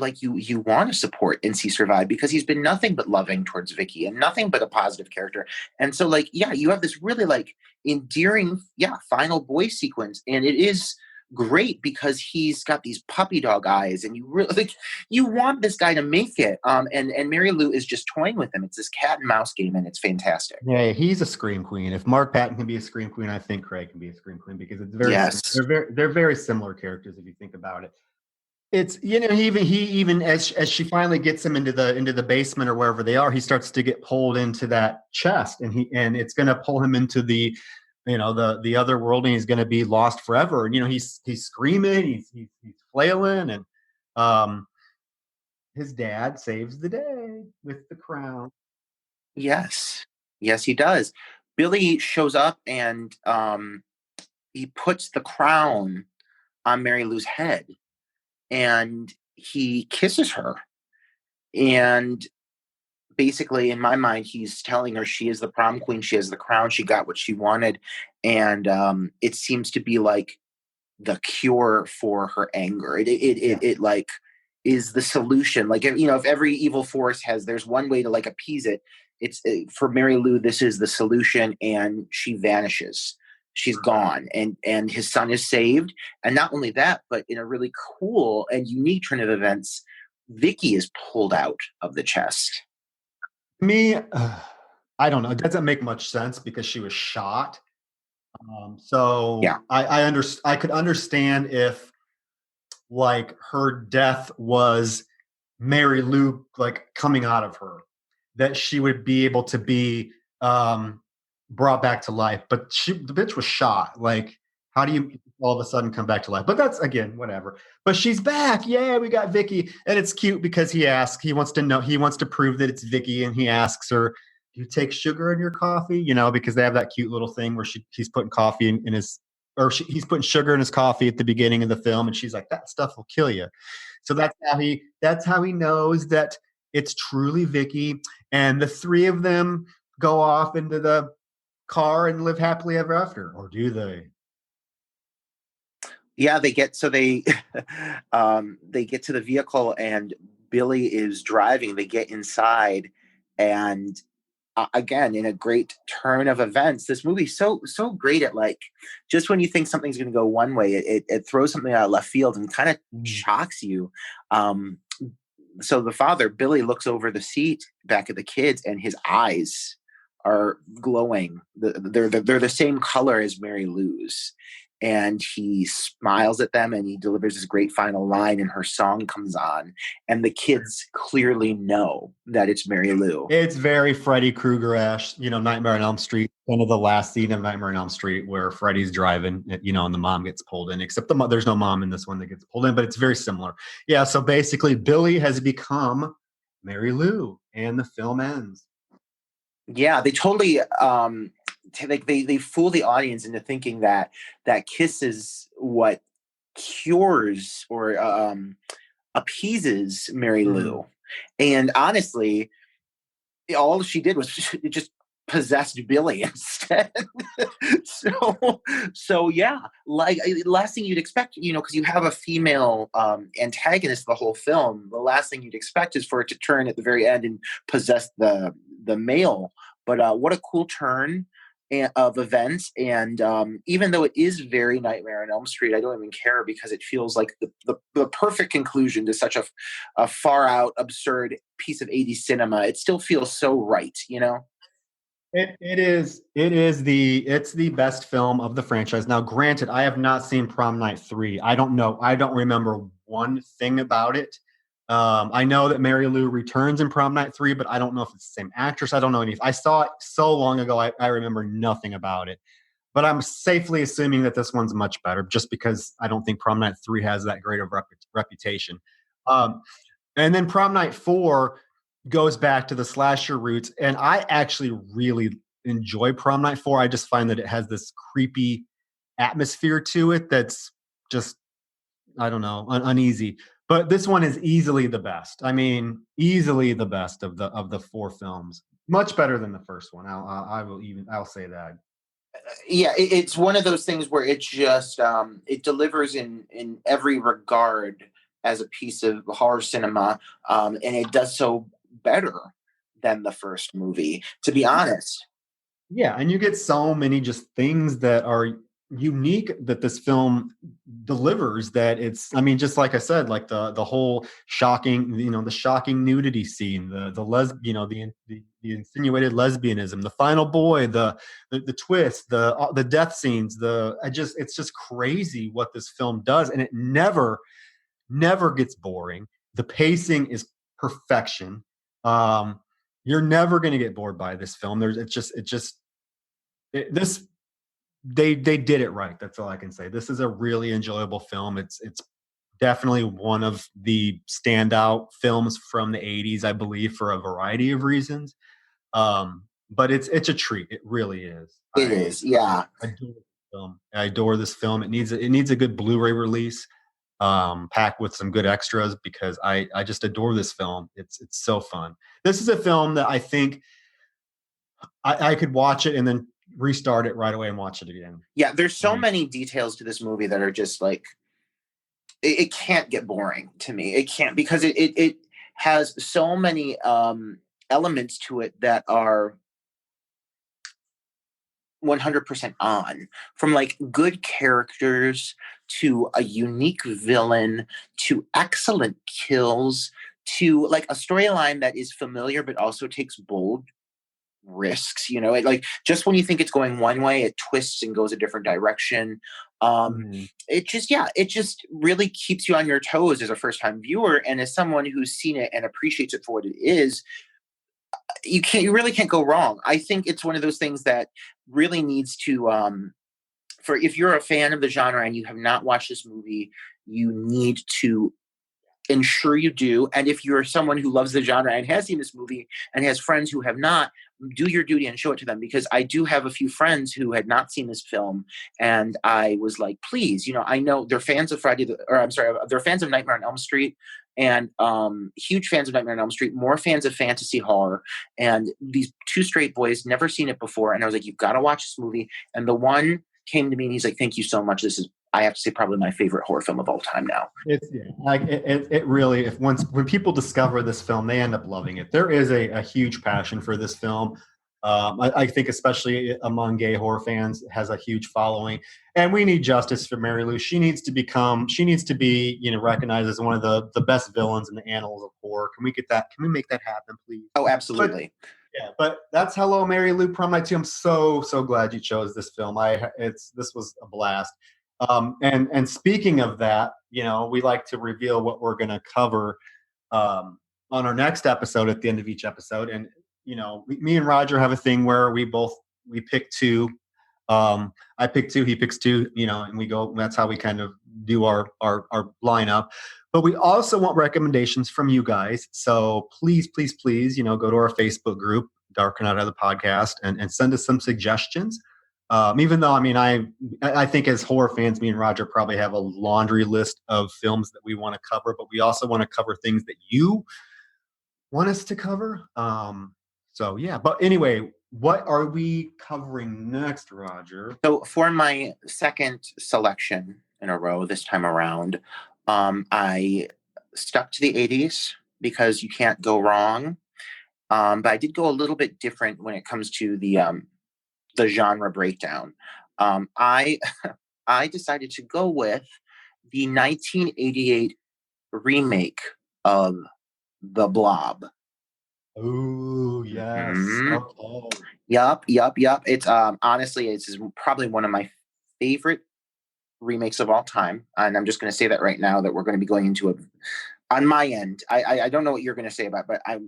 want to support and see survive, because he's been nothing but loving towards Vicky and nothing but a positive character. And so you have this really endearing final boy sequence, and it is great because he's got these puppy dog eyes, and you really you want this guy to make it. And Mary Lou is just toying with him. It's this cat and mouse game, and it's fantastic. Yeah, he's a scream queen. If Mark Patton can be a scream queen, I think Craig can be a scream queen, because it's they're very similar characters if you think about it. It's he even as she finally gets him into the basement or wherever they are, he starts to get pulled into that chest, and it's going to pull him into the the other world, and he's going to be lost forever. And he's screaming, he's flailing, and his dad saves the day with the crown. Yes, he does. Billy shows up, and he puts the crown on Mary Lou's head, and he kisses her. And basically, in my mind, he's telling her she is the prom queen. She has the crown. She got what she wanted. And it seems to be like the cure for her anger. It is the solution. Like, if every evil force there's one way to appease it, it's for Mary Lou, this is the solution, and she vanishes. She's gone, and his son is saved. And not only that, but in a really cool and unique turn of events, Vicky is pulled out of the chest. Me, I don't know. It doesn't make much sense because she was shot. So yeah. I could understand if her death was Mary Lou coming out of her, that she would be able to be brought back to life. But the bitch was shot. How do you all of a sudden come back to life? But that's, again, whatever. But she's back. Yeah, we got Vicky. And it's cute because he wants to prove that it's Vicky, and he asks her, do you take sugar in your coffee? Because they have that cute little thing where he's putting coffee in his, he's putting sugar in his coffee at the beginning of the film, and she's like, that stuff will kill you. So that's how he knows that it's truly Vicky. And the three of them go off into the car and live happily ever after, or do they? Yeah, they get to the vehicle, and Billy is driving. They get inside, and again, in a great turn of events, this movie's so great at like, just when you think something's going to go one way, it throws something out of left field and kind of shocks you. So the father, Billy, looks over the seat back at the kids, and his eyes are glowing. They're the same color as Mary Lou's. And he smiles at them, and he delivers this great final line, and her song comes on, and the kids clearly know that it's Mary Lou. It's very Freddy Krueger-esque, Nightmare on Elm Street, one of the last scene of Nightmare on Elm Street where Freddy's driving, and the mom gets pulled in, except there's no mom in this one that gets pulled in, but it's very similar. Yeah, so basically Billy has become Mary Lou, and the film ends. Yeah, they totally they fool the audience into thinking that kiss is what cures or appeases Mary Lou. And honestly, all she did was just possessed Billy instead. so yeah, like last thing you'd expect, because you have a female antagonist the whole film. The last thing you'd expect is for it to turn at the very end and possess the male. But what a cool turn of events. And even though it is very Nightmare on Elm Street, I don't even care, because it feels like the perfect conclusion to such a far out, absurd piece of 80s cinema. It still feels so right, It's the best film of the franchise. Now, granted, I have not seen Prom Night 3. I don't know. I don't remember one thing about it. I know that Mary Lou returns in Prom Night 3, but I don't know if it's the same actress. I don't know anything. I saw it so long ago, I remember nothing about it. But I'm safely assuming that this one's much better, just because I don't think Prom Night 3 has that great of reputation. And then Prom Night 4 goes back to the slasher roots, and I actually really enjoy Prom Night 4. I just find that it has this creepy atmosphere to it that's just, I don't know, uneasy. But this one is easily the best. I mean, easily the best of the four films. Much better than the first one. I'll say that. Yeah, it's one of those things where it just it delivers in every regard as a piece of horror cinema, and it does so better than the first movie, to be honest. Yeah, and you get so many just things that are unique that this film delivers, that it's, I mean, just like I said, like the whole shocking, the shocking nudity scene, the insinuated lesbianism, the final boy, the twist, the death scenes, it's just crazy what this film does, and it never gets boring. The pacing is perfection. You're never going to get bored by this film. They did it right. That's all I can say. This is a really enjoyable film. It's definitely one of the standout films from the 80s, I believe, for a variety of reasons. But it's a treat. It really is. It is, yeah. I adore this film. It needs a good Blu-ray release, packed with some good extras, because I just adore this film. It's so fun. This is a film that I think I could watch it and then restart it right away and watch it again. Yeah, there's so many details to this movie that are just like, it can't get boring to me. It can't, because it has so many elements to it that are 100% on, from like good characters to a unique villain to excellent kills to like a storyline that is familiar but also takes bold risks. Like just when you think it's going one way, it twists and goes a different direction. It just really keeps you on your toes as a first-time viewer, and as someone who's seen it and appreciates it for what it is. You really can't go wrong. I think it's one of those things that really needs to, for if you're a fan of the genre and you have not watched this movie, you need to ensure you do. And if you're someone who loves the genre and has seen this movie and has friends who have not, do your duty and show it to them, because I do have a few friends who had not seen this film, and I was like, please, I know they're fans of they're fans of Nightmare on Elm Street, and huge fans of Nightmare on Elm Street, more fans of fantasy horror, and these two straight boys never seen it before, and I was like, you've got to watch this movie. And the one came to me and he's like, thank you so much. This is, I have to say, probably my favorite horror film of all time now. It really, when people discover this film, they end up loving it. There is a huge passion for this film. I think especially among gay horror fans, it has a huge following. And we need justice for Mary Lou. She needs to be, recognized as one of the best villains in the annals of horror. Can we get that? Can we make that happen, please? Oh, absolutely. But that's Hello, Mary Lou, Prom Night 2. I'm so glad you chose this film. This was a blast. And speaking of that, we like to reveal what we're going to cover on our next episode at the end of each episode. And me and Roger have a thing where we pick two. I pick two, he picks two, and we go. That's how we kind of do our lineup. But we also want recommendations from you guys. So please, go to our Facebook group, Dark Night of the Podcast, and send us some suggestions. Even though, I think as horror fans, me and Roger probably have a laundry list of films that we want to cover, but we also want to cover things that you want us to cover. But anyway, what are we covering next, Roger? So for my second selection in a row this time around, I stuck to the 80s because you can't go wrong. But I did go a little bit different when it comes to the genre breakdown. I decided to go with the 1988 remake of The Blob. Oh, yes. Mm-hmm. Okay. Yup. It's honestly, it's probably one of my favorite remakes of all time. And I'm just going to say that right now that we're going to be going into it on my end. I don't know what you're going to say about it, but I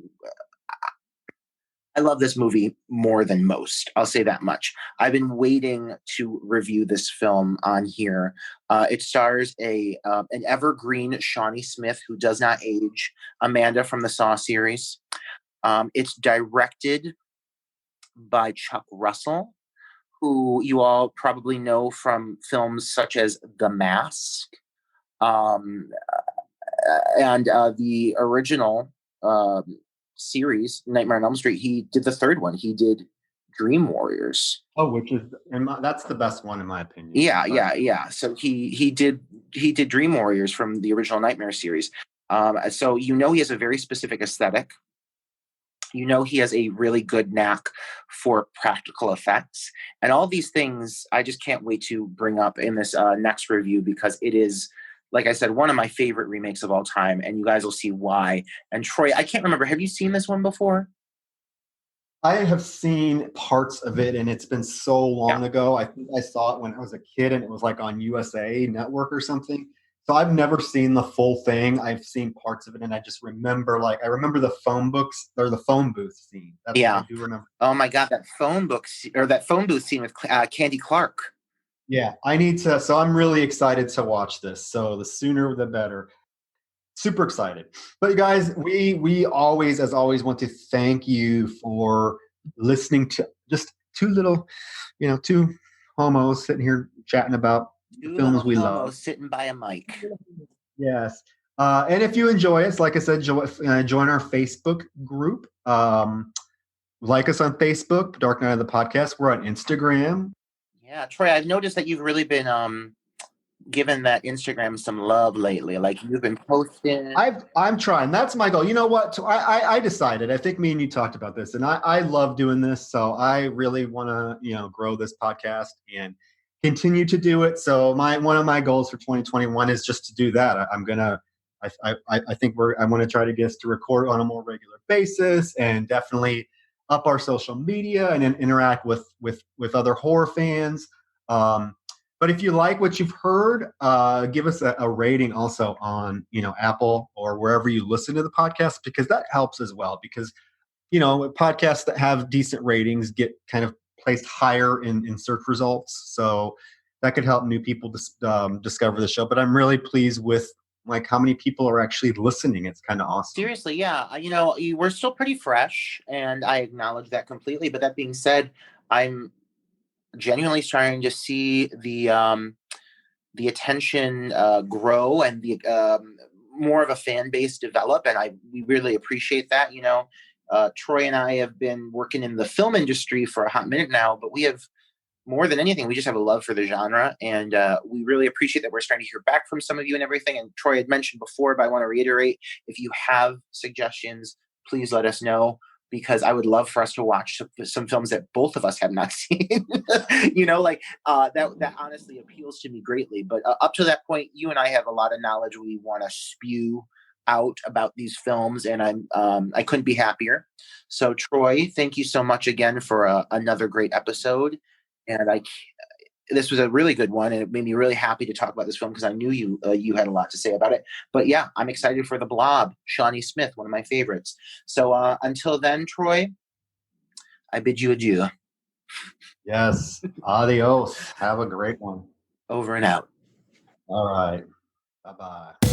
love this movie more than most. I'll say that much. I've been waiting to review this film on here. It stars an evergreen Shawnee Smith who does not age, Amanda from the Saw series. It's directed by Chuck Russell, who you all probably know from films such as The Mask and the original series, Nightmare on Elm Street. He did the third one. He did Dream Warriors. Oh, that's the best one in my opinion. Yeah. So he did Dream Warriors from the original Nightmare series. So he has a very specific aesthetic. He has a really good knack for practical effects. And all these things I just can't wait to bring up in this next review, because it is, like I said, one of my favorite remakes of all time, and you guys will see why. And Troy, I can't remember, have you seen this one before? I have seen parts of it, and it's been so long ago. I think I saw it when I was a kid, and it was like on USA Network or something. So I've never seen the full thing. I've seen parts of it, and I just remember, I remember the phone booth scene. That's what I do remember. Oh my God, that phone booth scene with Candy Clark. Yeah, so I'm really excited to watch this. So the sooner the better. Super excited. But you guys, we always, as always, want to thank you for listening to just two homos sitting here chatting about the films we love. Sitting by a mic. Yes. And if you enjoy us, like I said, join our Facebook group. Like us on Facebook, Dark Night of the Podcast. We're on Instagram. Yeah, Troy, I've noticed that you've really been giving that Instagram some love lately. Like, you've been posting. I'm trying. That's my goal. You know what? I decided. I think me and you talked about this, and I love doing this. So I really want to grow this podcast and continue to do it. So one of my goals for 2021 is just to do that. I want to try to get us to record on a more regular basis, and definitely up our social media and interact with other horror fans. But if you like what you've heard, give us a rating also on Apple or wherever you listen to the podcast, because that helps as well. Because podcasts that have decent ratings get kind of placed higher in search results, so that could help new people discover the show. But I'm really pleased with how many people are actually listening. It's kind of awesome. Seriously, yeah. We're still pretty fresh, and I acknowledge that completely. But that being said, I'm genuinely starting to see the attention grow and the more of a fan base develop, and we really appreciate that. Troy and I have been working in the film industry for a hot minute now, but we have, more than anything, we just have a love for the genre, and we really appreciate that we're starting to hear back from some of you and everything. And Troy had mentioned before, but I want to reiterate, if you have suggestions, please let us know. because I would love for us to watch some films that both of us have not seen. That honestly appeals to me greatly. But up to that point, you and I have a lot of knowledge we want to spew out about these films, and I couldn't be happier. So Troy, thank you so much again for another great episode. And this was a really good one, and it made me really happy to talk about this film because I knew you had a lot to say about it. But yeah, I'm excited for The Blob, Shawnee Smith, one of my favorites. So until then, Troy, I bid you adieu. Yes. Adios. Have a great one. Over and out. All right. Bye-bye.